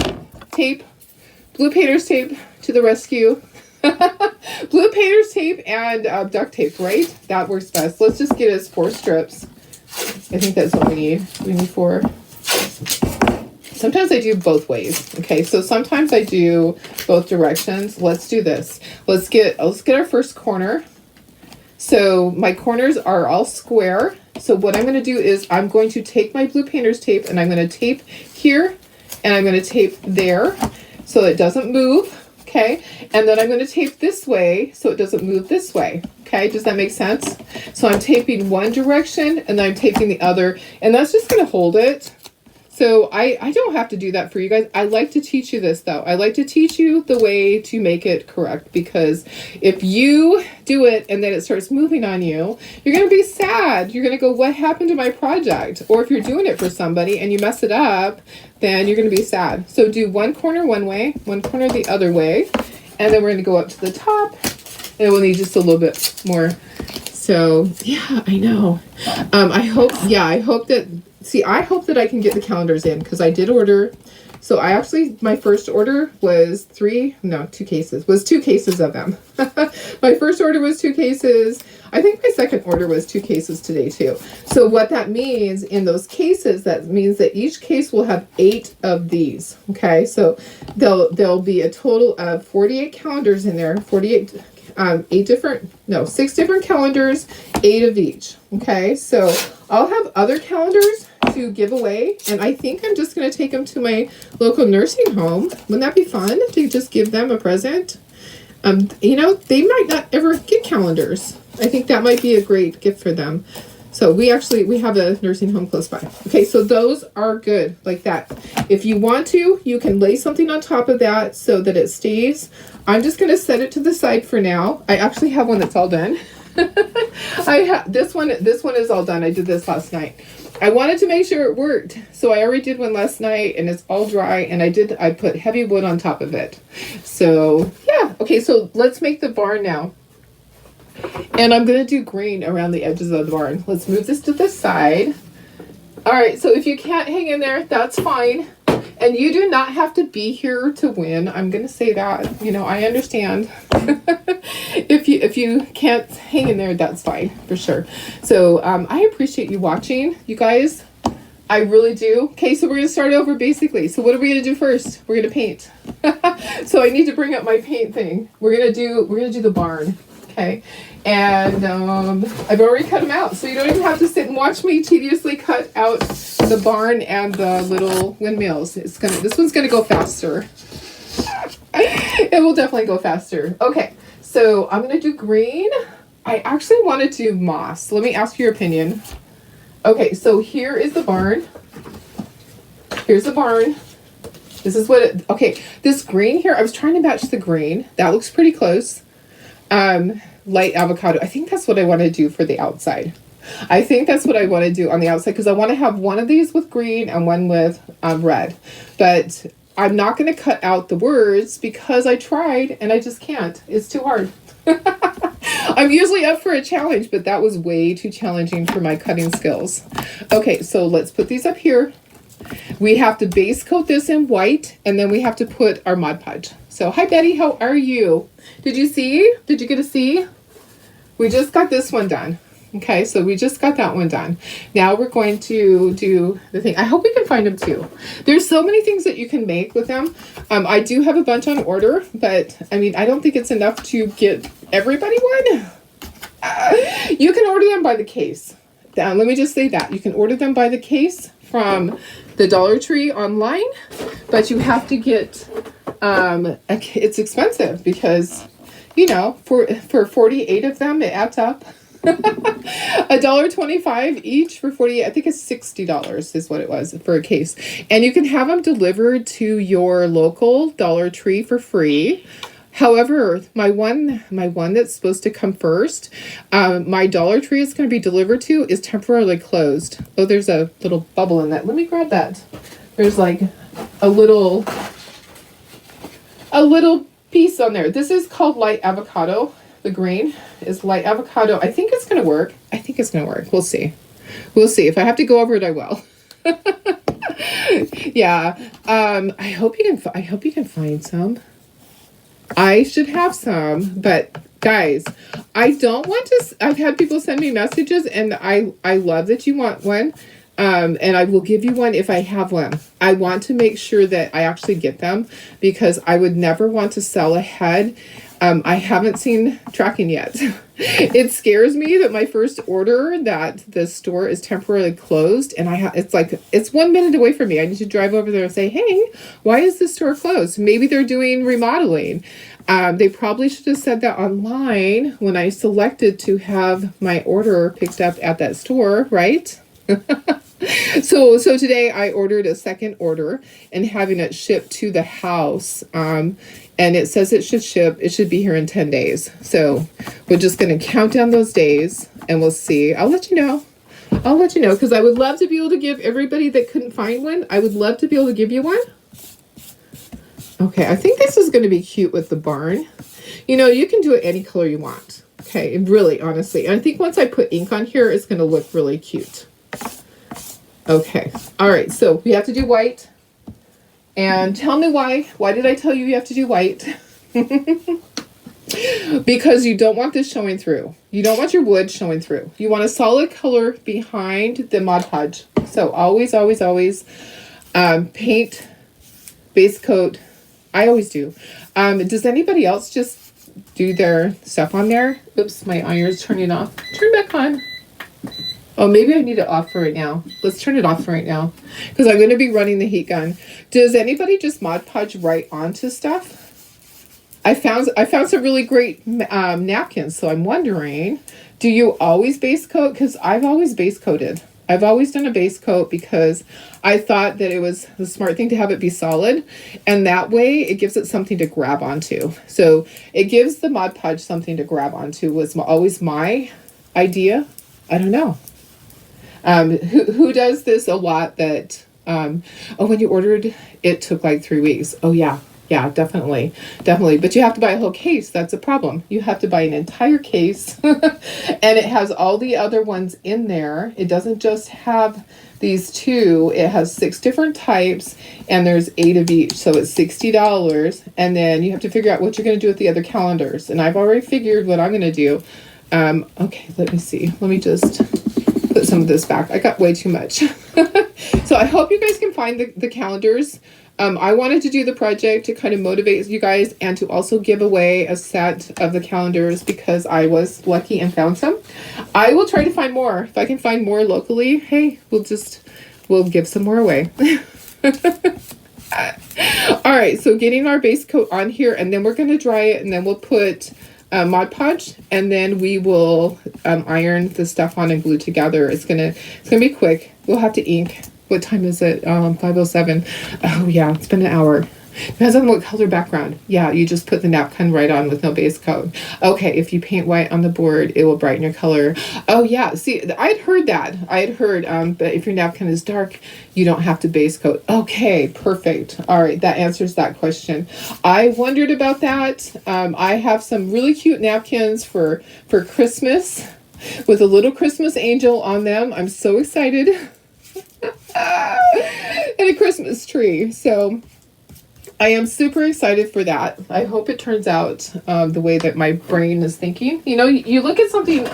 tape, blue painter's tape, to the rescue. Blue painter's tape and duct tape, right? That works best. Let's just get us 4 strips. I think that's what we need. We need 4. Sometimes I do both ways. Okay, so sometimes I do both directions. Let's do this. Let's get our first corner. So my corners are all square. So what I'm going to do is I'm going to take my blue painter's tape and I'm going to tape here and I'm going to tape there so it doesn't move. Okay, and then I'm going to tape this way so it doesn't move this way. Okay, does that make sense? So I'm taping one direction and then I'm taping the other, and that's just going to hold it. So I don't have to do that for you guys. I like to teach you this though. I like to teach you the way to make it correct, because if you do it and then it starts moving on you, you're going to be sad. You're going to go, what happened to my project? Or if you're doing it for somebody and you mess it up, then you're going to be sad. So do one corner one way, one corner the other way, and then we're going to go up to the top, and we'll need just a little bit more. So yeah, I know. I hope that I can get the calendars in, because I did order. So my first order was 2 cases of them. My first order was 2 cases. I think my second order was 2 cases today too. So what that means in those cases, that means that each case will have 8 of these. Okay, so there'll be a total of 48 calendars in there, 6 different calendars, 8 of each. Okay, so I'll have other calendars to give away, and I think I'm just going to take them to my local nursing home. Wouldn't that be fun to just give them a present? They might not ever get calendars. I think that might be a great gift for them. So we have a nursing home close by. Okay, so those are good like that. If you want to, you can lay something on top of that so that it stays. I'm just going to set it to the side for now. I actually have one that's all done. This one is all done. I did this last night. I wanted to make sure it worked. So I already did one last night and it's all dry, and I put heavy wood on top of it. So yeah. Okay, so let's make the barn now. And I'm going to do green around the edges of the barn. Let's move this to the side. All right, so if you can't hang in there, that's fine. And you do not have to be here to win. I'm going to say that. I understand. If you can't hang in there, that's fine, for sure. So I appreciate you watching, you guys. I really do. Okay, so we're going to start over basically. So what are we going to do first? We're going to paint. So I need to bring up my paint thing. We're going to do the barn. Okay, and I've already cut them out, so you don't even have to sit and watch me tediously cut out the barn and the little windmills. This one's gonna go faster. It will definitely go faster. Okay, so I'm gonna do green. I actually want to do moss. Let me ask your opinion. Okay, so here is the barn. Here's the barn. This is okay, this green here, I was trying to match the green. That looks pretty close. Light avocado. I think that's what I want to do for the outside. I think that's what I want to do on the outside, because I want to have one of these with green and one with red. But I'm not going to cut out the words because I tried and I just can't. It's too hard. I'm usually up for a challenge, but that was way too challenging for my cutting skills. Okay, so let's put these up here. We have to base coat this in white, and then we have to put our Mod Podge. So, hi Betty, how are you? Did you see? Did you get to see? We just got this one done. Okay, so we just got that one done. Now we're going to do the thing. I hope we can find them too. There's so many things that you can make with them. I do have a bunch on order, but I don't think it's enough to get everybody one. You can order them by the case. Let me just say that. You can order them by the case from the Dollar Tree online, but you have to get, it's expensive because, for 48 of them, it adds up. $1.25 each for 48. I think it's $60 is what it was for a case. And you can have them delivered to your local Dollar Tree for free. However, my one that's supposed to come first, my Dollar Tree is going to be delivered to is temporarily closed. Oh, there's a little bubble in that. Let me grab that. There's like a little piece on there. This is called light avocado. The green is light avocado. I think it's going to work. We'll see. If I have to go over it, I will. Yeah. I hope you can find some. I should have some, but guys, I don't want to. I've had people send me messages, and I love that you want one. And I will give you one if I have one. I want to make sure that I actually get them because I would never want to sell ahead. I haven't seen tracking yet. It scares me that my first order that the store is temporarily closed, and it's like it's 1 minute away from me. I need to drive over there and say, "Hey, why is this store closed?" Maybe they're doing remodeling. They probably should have said that online when I selected to have my order picked up at that store, right? So today I ordered a second order and having it shipped to the house. And it says it should be here in 10 days. So we're just going to count down those days and we'll see. I'll let you know because I would love to be able to give everybody that couldn't find one. I would love to be able to give you one. Okay, I think this is going to be cute with the barn. You know, you can do it any color you want. Okay, really, honestly. And I think once I put ink on here, it's going to look really cute. Okay, all right, so we have to do white. And tell me why. Why did I tell you have to do white? Because you don't want this showing through. You don't want your wood showing through. You want a solid color behind the Mod Podge. So always, always, always paint, base coat. I always do. Does anybody else just do their stuff on there? Oops, my iron's turning off. Turn back on. Oh, maybe I need it off for right now. Let's turn it off for right now because I'm going to be running the heat gun. Does anybody just Mod Podge right onto stuff? I found some really great napkins, so I'm wondering, do you always base coat? Because I've always base coated. I've always done a base coat because I thought that it was the smart thing to have it be solid, and that way it gives it something to grab onto. So it gives the Mod Podge something to grab onto was always my idea. I don't know. Who does this a lot that, when you ordered, it took like 3 weeks. Oh yeah, definitely. But you have to buy a whole case. That's a problem. You have to buy an entire case and it has all the other ones in there. It doesn't just have these two. It has 6 different types and there's 8 of each. So it's $60. And then you have to figure out what you're going to do with the other calendars. And I've already figured what I'm going to do. Okay, let me see. Let me just put some of this back. I got way too much. So I hope you guys can find the calendars. I wanted to do the project to kind of motivate you guys and to also give away a set of the calendars because I was lucky and found some. I will try to find more. If I can find more locally, hey, we'll give some more away. All right, so getting our base coat on here and then we're going to dry it and then we'll put Mod Podge and then we will iron the stuff on and glue together. It's gonna be quick. We'll have to ink. What time is it? 5:07. Oh yeah, it's been an hour. Depends on what color background. Yeah, you just put the napkin right on with no base coat. Okay, if you paint white on the board, it will brighten your color. Oh yeah, see, I'd heard that. But if your napkin is dark, you don't have to base coat. Okay, perfect. All right, that answers that question. I wondered about that. I have some really cute napkins for Christmas with a little Christmas angel on them. I'm so excited. And a Christmas tree. So I am super excited for that. I hope it turns out the way that my brain is thinking. You know, you look at something,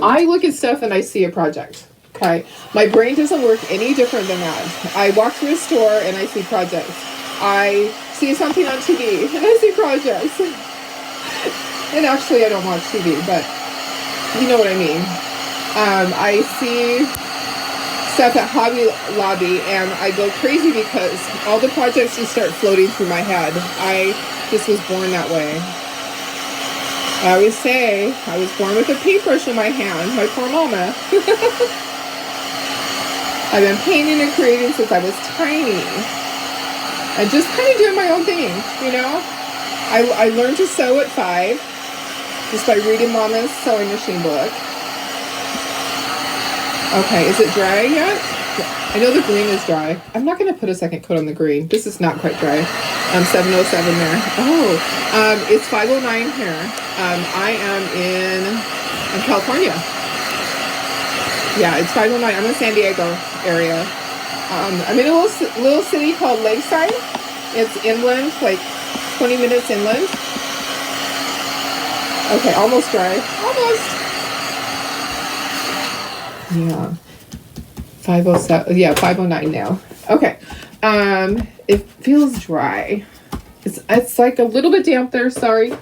I look at stuff and I see a project. Okay. My brain doesn't work any different than that. I walk through a store and I see projects. I see something on TV and I see projects. And actually I don't watch TV, but you know what I mean. I see stuff at Hobby Lobby and I go crazy because all the projects just start floating through my head. I just was born that way. I always say I was born with a paintbrush in my hand, my poor mama. I've been painting and creating since I was tiny. And just kind of doing my own thing, you know. I learned to sew at 5 just by reading Mama's sewing machine book. Okay, is it dry yet? I know the green is dry. I'm not going to put a second coat on the green. This is not quite dry. 707 there. Oh, it's 5:09 here. I am in California. Yeah, it's 5:09. I'm in San Diego area. I'm in a little city called Lakeside. It's inland, like 20 minutes inland. Okay, almost dry. Almost. Yeah. 507. Yeah, 509 now. Okay. It feels dry. It's like a little bit damp there, sorry.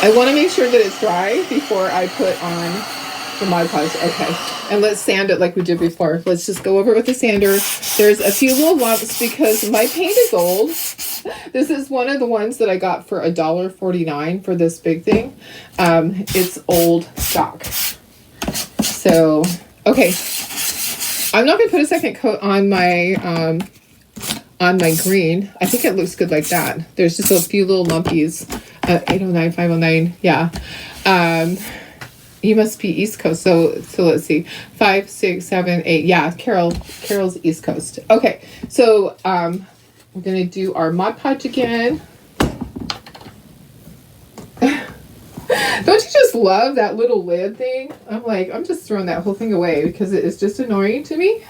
I want to make sure that it's dry before I put on the Mod Podge. Okay. And let's sand it like we did before. Let's just go over it with the sander. There's a few little lumps because my paint is old. This is one of the ones that I got for $1.49 for this big thing. It's old stock. So, okay. I'm not going to put a second coat on my green. I think it looks good like that. There's just a few little lumpies. 809, 509, yeah. You must be East Coast. So let's see. 5, 6, 7, 8. Yeah, Carol's East Coast. Okay, so we're gonna do our Mod Podge again. Don't you just love that little lid thing? I'm just throwing that whole thing away because it is just annoying to me.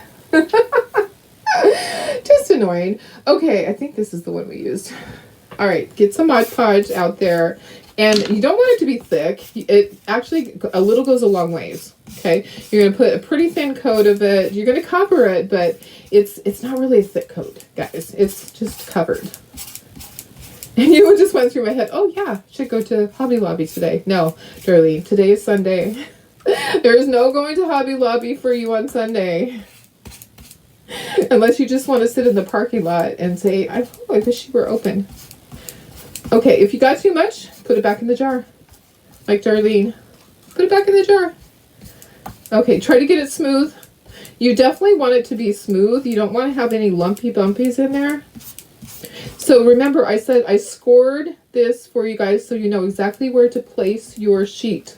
Just annoying. Okay, I think this is the one we used. All right, get some Mod Podge out there. And you don't want it to be thick. It actually, a little goes a long ways, okay? You're going to put a pretty thin coat of it. You're going to cover it, but it's not really a thick coat, guys. It's just covered. And you just went through my head, oh yeah, should go to Hobby Lobby today. No, Darlene, today is Sunday. There is no going to Hobby Lobby for you on Sunday. Unless you just want to sit in the parking lot and say, I wish you were open. Okay, if you got too much, put it back in the jar. Like Darlene. Put it back in the jar. Okay, try to get it smooth. You definitely want it to be smooth. You don't want to have any lumpy bumpies in there. So remember, I said I scored this for you guys so you know exactly where to place your sheet.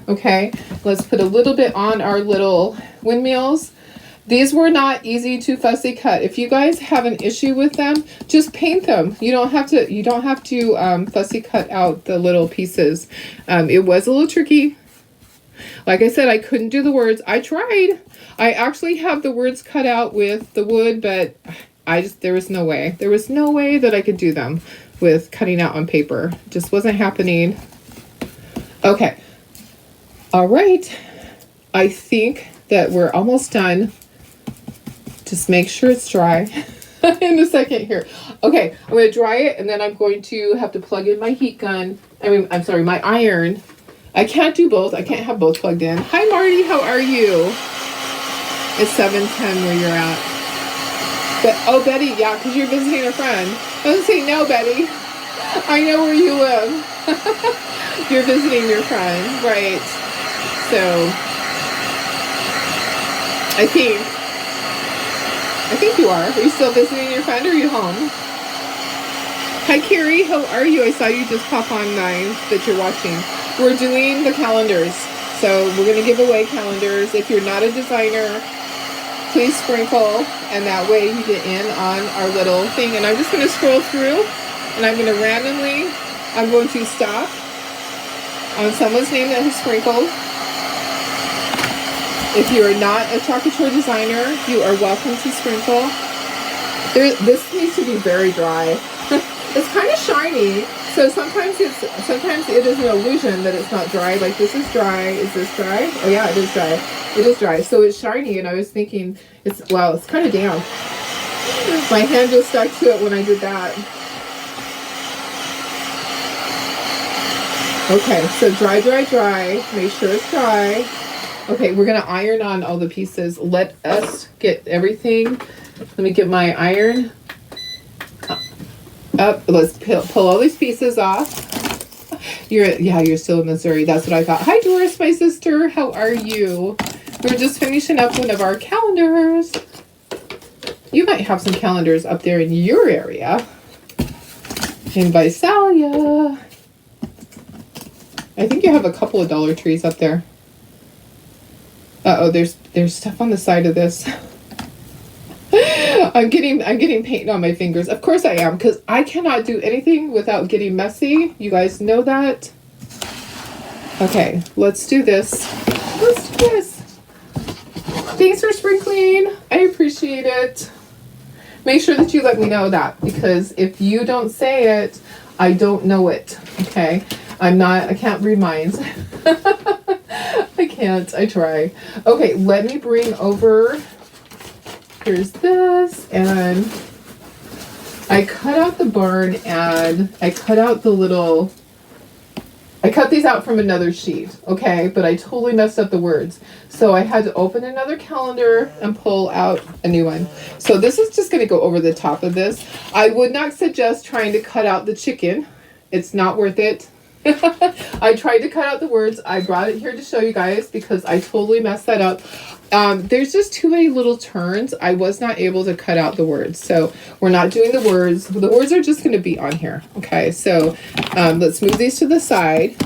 Okay, let's put a little bit on our little windmills. These were not easy to fussy cut. If you guys have an issue with them, just paint them. You don't have to fussy cut out the little pieces. It was a little tricky. Like I said, I couldn't do the words. I tried. I actually have the words cut out with the wood, but there was no way. There was no way that I could do them with cutting out on paper. It just wasn't happening. Okay. All right. I think that we're almost done. Just make sure it's dry in a second here. Okay, I'm going to dry it, and then I'm going to have to plug in my heat gun. I'm sorry, my iron. I can't do both. I can't have both plugged in. Hi, Marty. How are you? It's 7:10 where you're at. But, oh, Betty, yeah, because you're visiting a friend. Don't say no, Betty. I know where you live. You're visiting your friend, right? So, I think you are. Are you still visiting your friend or are you home? Hi, Carrie. How are you? I saw you just pop on that you're watching. We're doing the calendars. So we're going to give away calendars. If you're not a designer, please sprinkle. And that way you get in on our little thing. And I'm just going to scroll through. And I'm going to randomly, I'm going to stop on someone's name that has sprinkled. If you are not a Chocolate designer, you are welcome to sprinkle. This needs to be very dry. It's kind of shiny, so sometimes it is an illusion that it's not dry. Like this is dry. Is this dry? Oh yeah, it is dry. It is dry. So it's shiny, and I was thinking, it's kind of damp. My hand just stuck to it when I did that. Okay, so dry, dry, dry. Make sure it's dry. Okay, we're going to iron on all the pieces. Let us get everything. Let me get my iron up. Let's pull all these pieces off. You're still in Missouri. That's what I thought. Hi, Doris, my sister. How are you? We're just finishing up one of our calendars. You might have some calendars up there in your area. In Visalia. I think you have a couple of Dollar Trees up there. Uh-oh, there's stuff on the side of this. I'm getting paint on my fingers. Of course I am, because I cannot do anything without getting messy. You guys know that. Okay, let's do this. Let's do this. Thanks for sprinkling. I appreciate it. make sure that you let me know that, because if you don't say it, I don't know it. Okay, I can't read minds. I can't. I try. Okay, let me bring over. Here's this, and I cut out the barn, and I cut out the little. I cut these out from another sheet, okay, but I totally messed up the words. So I had to open another calendar and pull out a new one. So this is just going to go over the top of this. I would not suggest trying to cut out the chicken. It's not worth it. I tried to cut out the words. I brought it here to show you guys because I totally messed that up. There's just too many little turns. I was not able to cut out the words. So we're not doing the words. The words are just going to be on here. Okay, so let's move these to the side.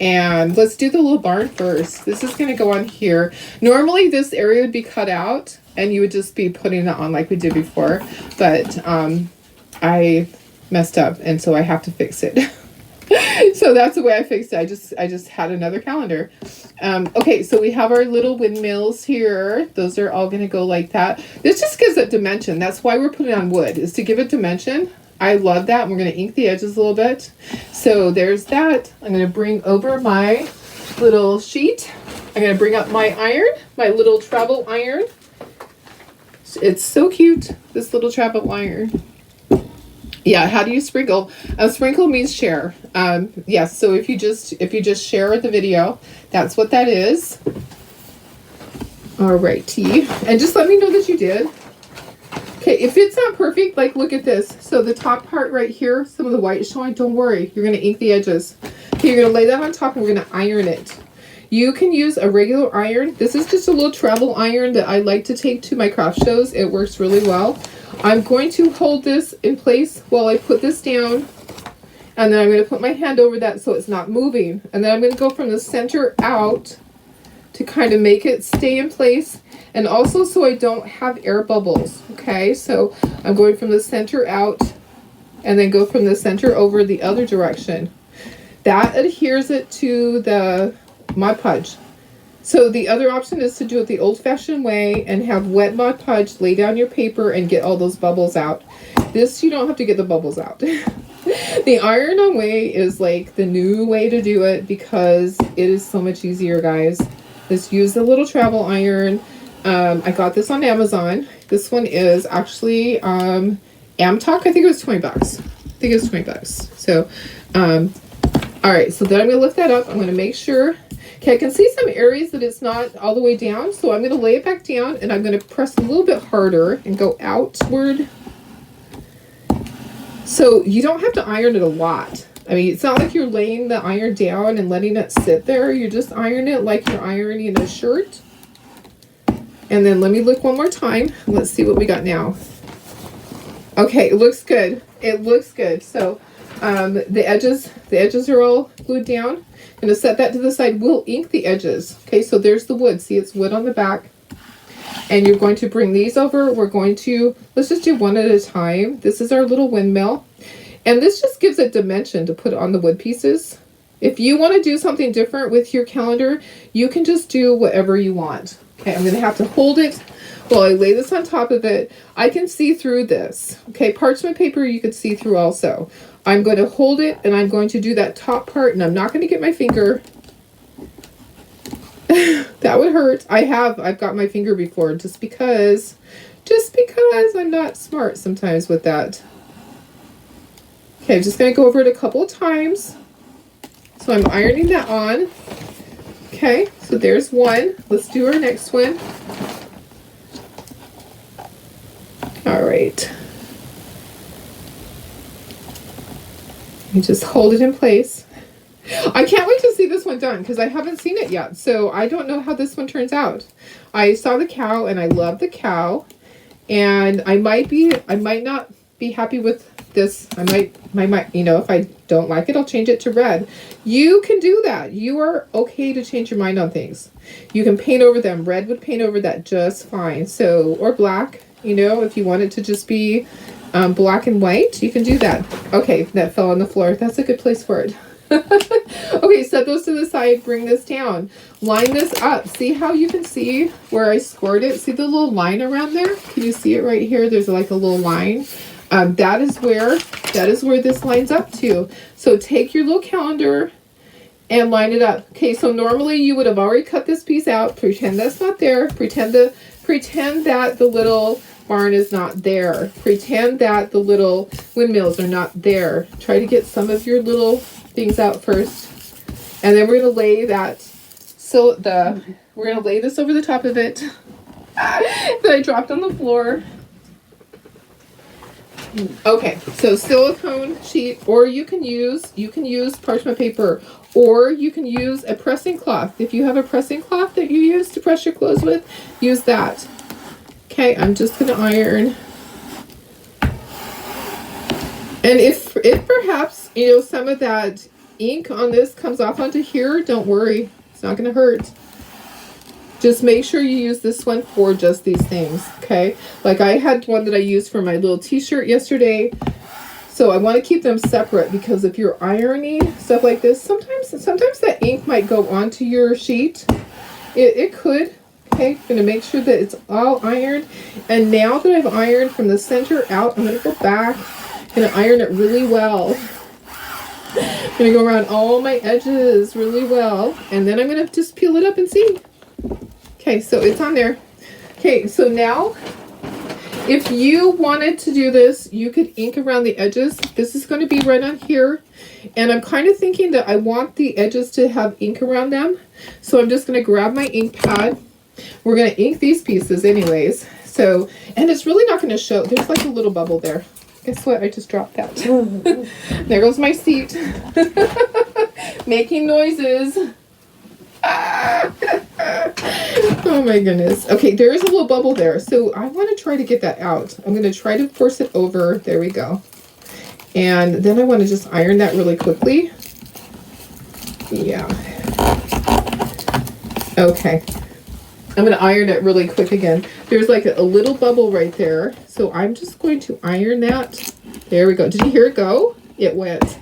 And let's do the little barn first. This is going to go on here. Normally this area would be cut out and you would just be putting it on like we did before. But I messed up, and so I have to fix it. So that's the way I fixed it. I just had another calendar. Okay, so we have our little windmills here. Those are all going to go like that. This just gives it dimension. That's why we're putting on wood, is to give it dimension. I love that. And we're going to ink the edges a little bit. So there's that. I'm going to bring over my little sheet. I'm going to bring up my iron, my little travel iron. It's so cute, this little travel iron. Yeah, how do you sprinkle? Sprinkle means share. Yes, so if you just share the video, that's what that is. All righty, and just let me know that you did. Okay, if it's not perfect, like look at this. So the top part right here, some of the white is showing. Don't worry, you're gonna ink the edges. Okay, you're gonna lay that on top, and we're gonna iron it. You can use a regular iron. This is just a little travel iron that I like to take to my craft shows. It works really well. I'm going to hold this in place while I put this down, and then I'm going to put my hand over that so it's not moving. And then I'm going to go from the center out to kind of make it stay in place, and also so I don't have air bubbles. Okay, so I'm going from the center out and then go from the center over the other direction. That adheres it to the Mod Podge. So the other option is to do it the old-fashioned way and have wet Mod Podge, lay down your paper and get all those bubbles out. This, you don't have to get the bubbles out. The iron-on way is like the new way to do it because it is so much easier, guys. Just use the little travel iron. I got this on Amazon. This one is actually Amtalk. I think it was $20. So, all right. So then I'm going to lift that up. I'm going to make sure. Okay, I can see some areas that it's not all the way down, so I'm going to lay it back down, and I'm going to press a little bit harder and go outward. So you don't have to iron it a lot. I mean, it's not like you're laying the iron down and letting it sit there. You just iron it like you're ironing a shirt. And then let me look one more time. Let's see what we got now. Okay, it looks good. It looks good. So the edges are all glued down. I'm going to set that to the side. We'll ink the edges. Okay, so there's the wood. See, it's wood on the back. And you're going to bring these over. We're going to, let's just do one at a time. This is our little windmill. And this just gives it dimension to put on the wood pieces. If you want to do something different with your calendar, you can just do whatever you want. Okay, I'm going to have to hold it while I lay this on top of it. I can see through this. Okay, parchment paper you could see through also. I'm going to hold it, and I'm going to do that top part, and I'm not going to get my finger. That would hurt. I've got my finger before just because I'm not smart sometimes with that. Okay, I'm just going to go over it a couple of times. So I'm ironing that on. Okay, so there's one. Let's do our next one. All right. You just hold it in place. I can't wait to see this one done because I haven't seen it yet. So I don't know how this one turns out. I saw the cow and I love the cow. And I might not be happy with this. I might, you know, if I don't like it, I'll change it to red. You can do that. You are okay to change your mind on things. You can paint over them. Red would paint over that just fine. So, or black, you know, if you want it to just be black and white, you can do that. Okay, that fell on the floor. That's a good place for it. Okay, set those to the side. Bring this down. Line this up. See how you can see where I scored it? See the little line around there? Can you see it right here? There's like a little line. That is where this lines up to. So take your little calendar and line it up. Okay, so normally you would have already cut this piece out. Pretend that's not there. Pretend that the little barn is not there. Pretend that the little windmills are not there. Try to get some of your little things out first. And then we're gonna lay we're gonna lay this over the top of it that I dropped on the floor. Okay, so silicone sheet, or you can use parchment paper, or you can use a pressing cloth. If you have a pressing cloth that you use to press your clothes with, use that. Okay, I'm just gonna iron. And if perhaps, some of that ink on this comes off onto here, don't worry. It's not gonna hurt. Just make sure you use this one for just these things, okay? Like I had one that I used for my little t-shirt yesterday. So I want to keep them separate because if you're ironing stuff like this, sometimes that ink might go onto your sheet. It could. Okay, I'm going to make sure that it's all ironed. And now that I've ironed from the center out, I'm going to go back and iron it really well. I'm going to go around all my edges really well. And then I'm going to just peel it up and see. Okay, so it's on there. Okay, so now if you wanted to do this, you could ink around the edges. This is going to be right on here. And I'm kind of thinking that I want the edges to have ink around them. So I'm just going to grab my ink pad. We're going to ink these pieces anyways. So, and it's really not going to show. There's like a little bubble there. Guess what? I just dropped that. There goes my seat. Making noises. Oh my goodness. Okay, there is a little bubble there. So I want to try to get that out. I'm going to try to force it over. There we go. And then I want to just iron that really quickly. Yeah. Okay. I'm going to iron it really quick again. There's like a little bubble right there. So I'm just going to iron that. There we go. Did you hear it go? It went.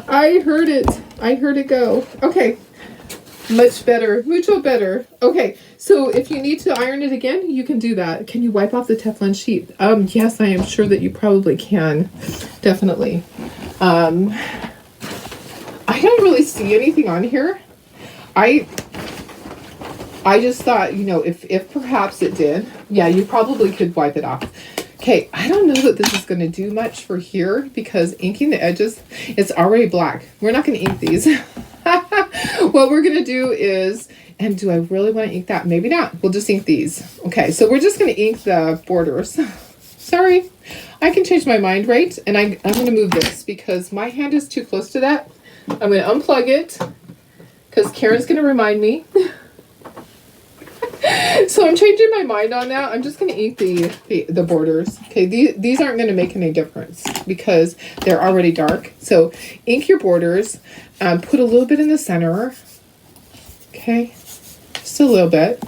I heard it. I heard it go. Okay. Much better. Mucho better. Okay. So if you need to iron it again, you can do that. Can you wipe off the Teflon sheet? Yes, I am sure that you probably can. Definitely. I don't really see anything on here. I just thought, if perhaps it did, yeah, you probably could wipe it off. Okay, I don't know that this is going to do much for here because inking the edges, it's already black. We're not going to ink these. What we're going to do is, and do I really want to ink that? Maybe not. We'll just ink these. Okay, so we're just going to ink the borders. Sorry, I can change my mind, right? And I'm going to move this because my hand is too close to that. I'm going to unplug it because Karen's going to remind me. So I'm changing my mind on that. I'm just going to ink the borders. Okay, these aren't going to make any difference because they're already dark. So ink your borders. Put a little bit in the center. Okay, just a little bit.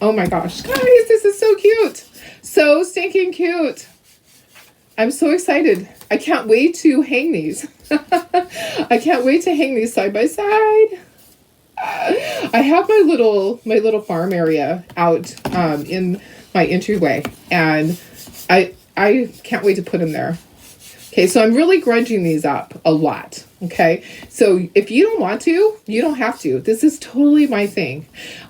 Oh my gosh, guys, this is so cute. So stinking cute. I'm so excited. I can't wait to hang these. I can't wait to hang these side by side. I have my little farm area out in my entryway, and I can't wait to put them there. Okay, so I'm really grunging these up a lot. Okay, so if you don't want to, you don't have to. This is totally my thing.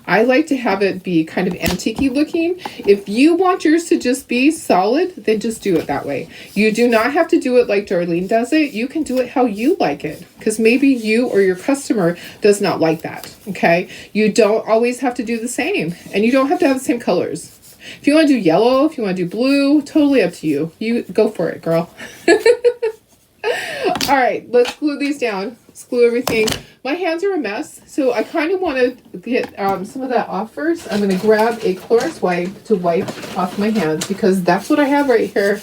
I like to have it be kind of antique-y looking. If you want yours to just be solid, then just do it that way. You do not have to do it like Darlene does it. You can do it how you like it, because maybe you or your customer does not like that. Okay, you don't always have to do the same, and you don't have to have the same colors. If you want to do yellow, if you want to do blue, totally up to you. You go for it, girl. All right, let's glue these down. Let's glue everything. My hands are a mess, so I kind of want to get some of that off first. I'm going to grab a Clorox wipe to wipe off my hands because that's what I have right here.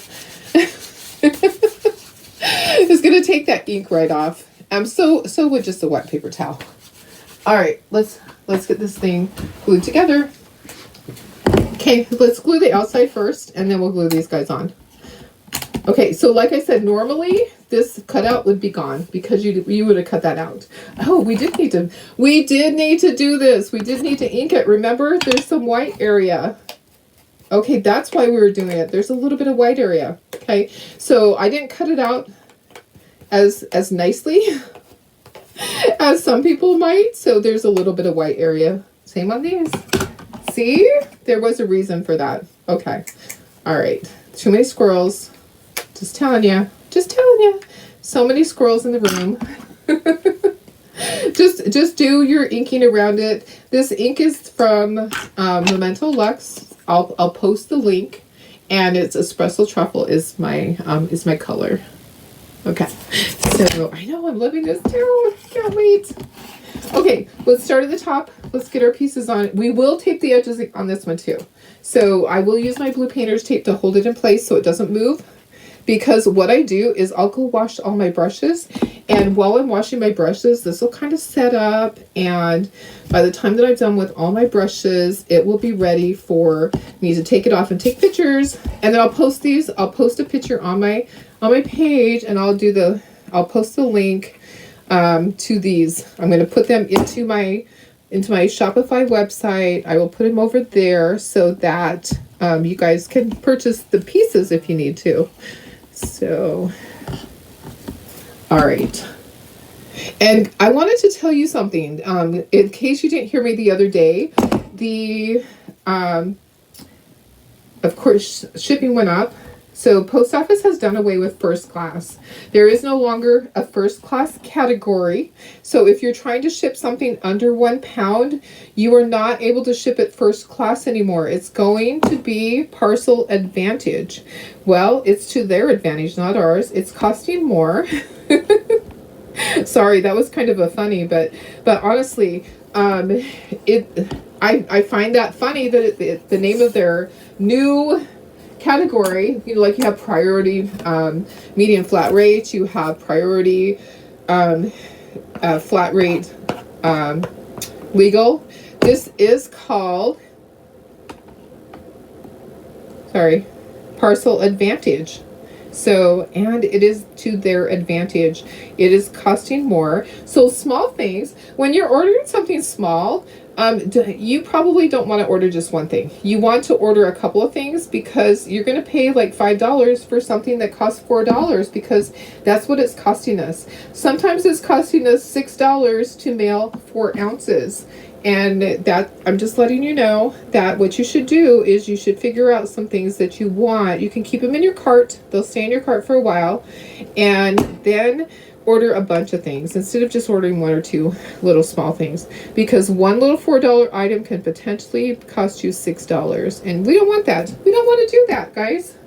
It's going to take that ink right off. So with just a wet paper towel. All right, let's get this thing glued together. Okay, let's glue the outside first, and then we'll glue these guys on. Okay, so like I said, normally this cutout would be gone because you would have cut that out. Oh, we did need to do this. We did need to ink it. Remember, there's some white area. Okay, that's why we were doing it. There's a little bit of white area. Okay, so I didn't cut it out as nicely as some people might. So there's a little bit of white area. Same on these. See, there was a reason for that. Okay, all right. Too many squirrels. Just telling you. Just telling you. So many squirrels in the room. just do your inking around it. This ink is from Memento Luxe. I'll post the link, and it's Espresso Truffle is my color. Okay, so I know I'm loving this too. Can't wait. Okay, let's start at the top. Let's get our pieces on. We will tape the edges on this one too. So I will use my blue painter's tape to hold it in place so it doesn't move. Because what I do is I'll go wash all my brushes, and while I'm washing my brushes, this will kind of set up, and by the time that I'm done with all my brushes, it will be ready for me to take it off and take pictures. And then I'll post these. I'll post a picture on my page, and I'll post the link to these. I'm going to put them into my Shopify website. I will put them over there so that you guys can purchase the pieces if you need to. So, all right. And I wanted to tell you something. In case you didn't hear me the other day, of course, shipping went up. So Post Office has done away with first class. There is no longer a first class category. So if you're trying to ship something under 1 pound, you are not able to ship it first class anymore. It's going to be Parcel Advantage. Well, it's to their advantage, not ours. It's costing more. Sorry, that was kind of a funny, but honestly, I find that funny that the name of their new category, like you have priority medium flat rate, you have priority flat rate legal. This is called Parcel Advantage. So, and it is to their advantage. It is costing more. So small things, when you're ordering something small, you probably don't want to order just one thing. You want to order a couple of things because you're going to pay like $5 for something that costs $4 because that's what it's costing us. Sometimes it's costing us $6 to mail 4 ounces. And that, I'm just letting you know that what you should do is you should figure out some things that you want. You can keep them in your cart. They'll stay in your cart for a while. And then order a bunch of things instead of just ordering 1 or 2 little small things. Because one little $4 item can potentially cost you $6. And we don't want that. We don't want to do that, guys.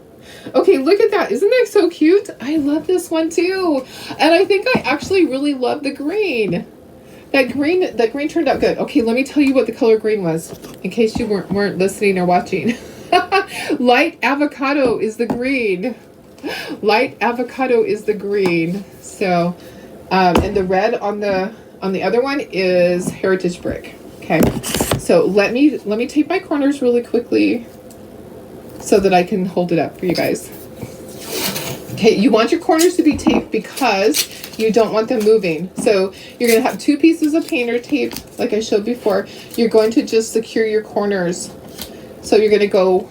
Okay, look at that. Isn't that so cute? I love this one too. And I think I actually really love the green. That green turned out good. Okay, let me tell you what the color green was, in case you weren't listening or watching. Light avocado is the green. Light avocado is the green. So, and the red on the other one is heritage brick. Okay, so let me tape my corners really quickly so that I can hold it up for you guys. Okay, you want your corners to be taped because you don't want them moving. So you're going to have 2 pieces of painter tape, like I showed before. You're going to just secure your corners. So you're going to go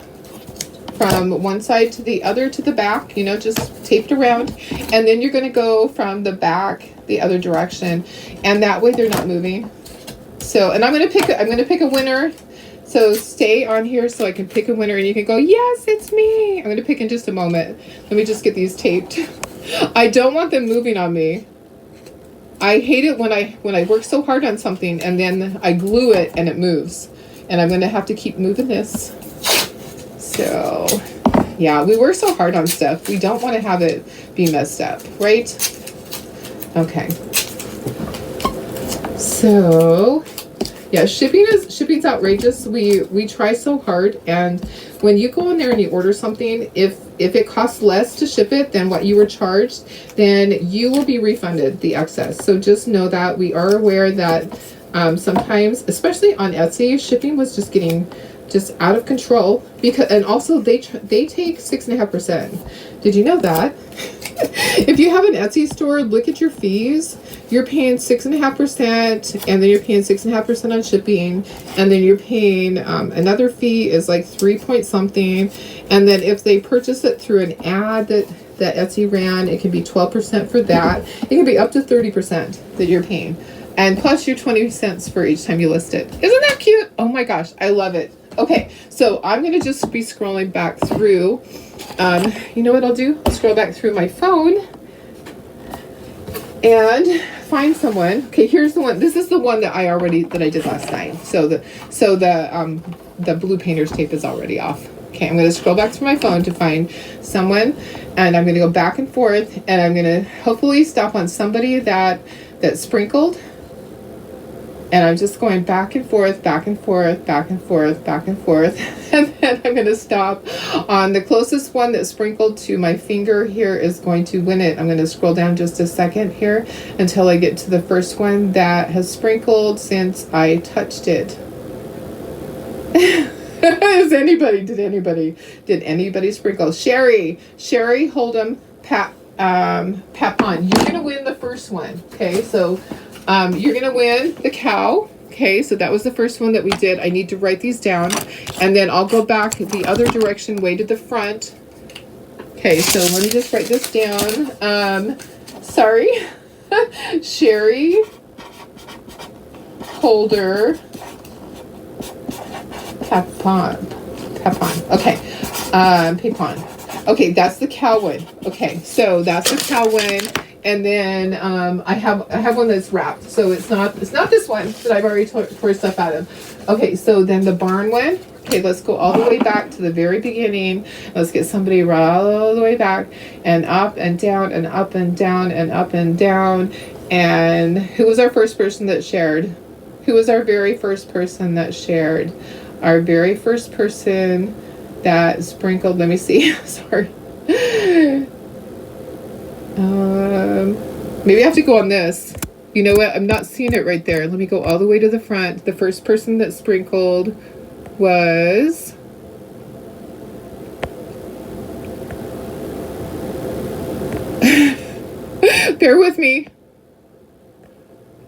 from one side to the other to the back, just taped around. And then you're going to go from the back the other direction. And that way they're not moving. So, and I'm going to pick a winner. So stay on here so I can pick a winner and you can go, yes, it's me. I'm going to pick in just a moment. Let me just get these taped. I don't want them moving on me. I hate it when I work so hard on something and then I glue it and it moves. And I'm going to have to keep moving this. So, yeah, we work so hard on stuff. We don't want to have it be messed up, right? Okay. So, yeah, shipping's outrageous. We try so hard, and when you go in there and you order something, if it costs less to ship it than what you were charged, then you will be refunded the excess. So just know that we are aware that sometimes, especially on Etsy, shipping was just getting just out of control. Because, and also they take 6.5%. Did you know that? If you have an Etsy store, look at your fees. You're paying 6.5%, and then you're paying 6.5% on shipping, and then you're paying another fee is like 3 point something, and then if they purchase it through an ad that Etsy ran, it can be 12% for that. It can be up to 30% that you're paying, and plus your 20 cents for each time you list it. Isn't that cute? Oh my gosh, I love it. Okay, so I'm gonna just be scrolling back through. You know what I'll do? I'll scroll back through my phone and find someone. Okay, here's the one. This is the one that I did last time. So the blue painter's tape is already off. Okay, I'm gonna scroll back through my phone to find someone, and I'm gonna go back and forth, and I'm gonna hopefully stop on somebody that sprinkled. And I'm just going back and forth, back and forth, back and forth, back and forth. And then I'm going to stop on the closest one that sprinkled to my finger here is going to win it. I'm going to scroll down just a second here until I get to the first one that has sprinkled since I touched it. Did anybody sprinkle? Sherry Hold'em, Papon. You're going to win the first one. Okay, so you're going to win the cow. Okay, so that was the first one that we did. I need to write these down, and then I'll go back the other direction, way to the front. Okay, so let me just write this down. Sorry. Sherry Holder Papon. Okay. Papon. Okay, that's the cow one. Okay, so that's the cow one. And then I have one that's wrapped, so it's not this one that I've already tore stuff out of. Okay, so then the barn one. Okay, let's go all the way back to the very beginning. Let's get somebody right all the way back and up and down and up and down and up and down. And who was our first person that shared? Who was our very first person that shared? Our very first person that sprinkled. Let me see. Sorry. Maybe I have to go on this. You know what? I'm not seeing it right there. Let me go all the way to the front. The first person that sprinkled was... Bear with me.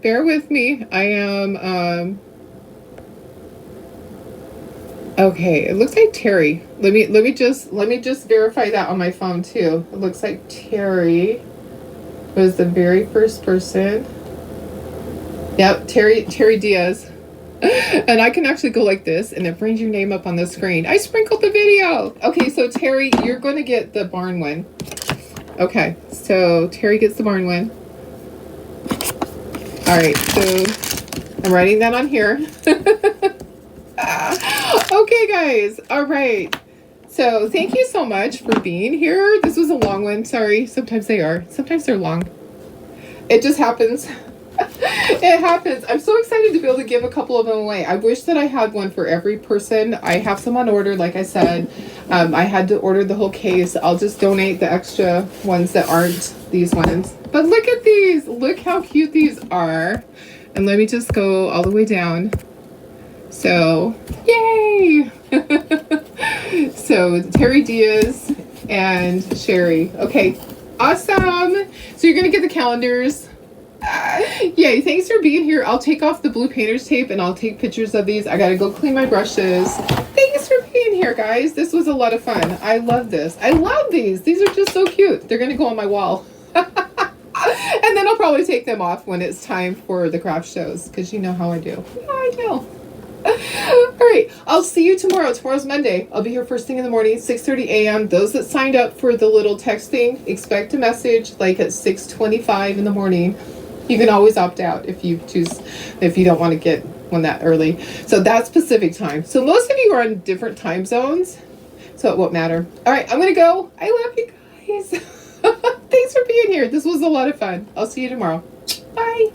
Bear with me. I am, okay, it looks like Terry. Let me just verify that on my phone too. It looks like Terry was the very first person. Yep, Terry Diaz. And I can actually go like this, and it brings your name up on the screen. I sprinkled the video. Okay, so Terry, you're going to get the barn one. Okay, so Terry gets the barn one. All right, so I'm writing that on here. Okay, guys. All right. So thank you so much for being here. This was a long one. Sorry. Sometimes they are. Sometimes they're long. It just happens. It happens. I'm so excited to be able to give a couple of them away. I wish that I had one for every person. I have some on order, like I said. I had to order the whole case. I'll just donate the extra ones that aren't these ones. But look at these. Look how cute these are. And let me just go all the way down. So, yay! So, Terry Diaz and Sherry. Okay, awesome. So you're going to get the calendars. Yay, thanks for being here. I'll take off the blue painter's tape and I'll take pictures of these. I got to go clean my brushes. Thanks for being here, guys. This was a lot of fun. I love this. I love these. These are just so cute. They're going to go on my wall. And then I'll probably take them off when it's time for the craft shows, because you know how I do. Yeah, I know. All right, I'll see you tomorrow. Tomorrow's Monday. I'll be here first thing in the morning, 6:30 a.m. Those that signed up for the little text thing, expect a message like at 6:25 in the morning. You can always opt out if you choose, if you don't want to get one that early. So that's Pacific time. So most of you are in different time zones, so it won't matter. All right, I'm gonna go. I love you guys. Thanks for being here. This was a lot of fun. I'll see you tomorrow. Bye.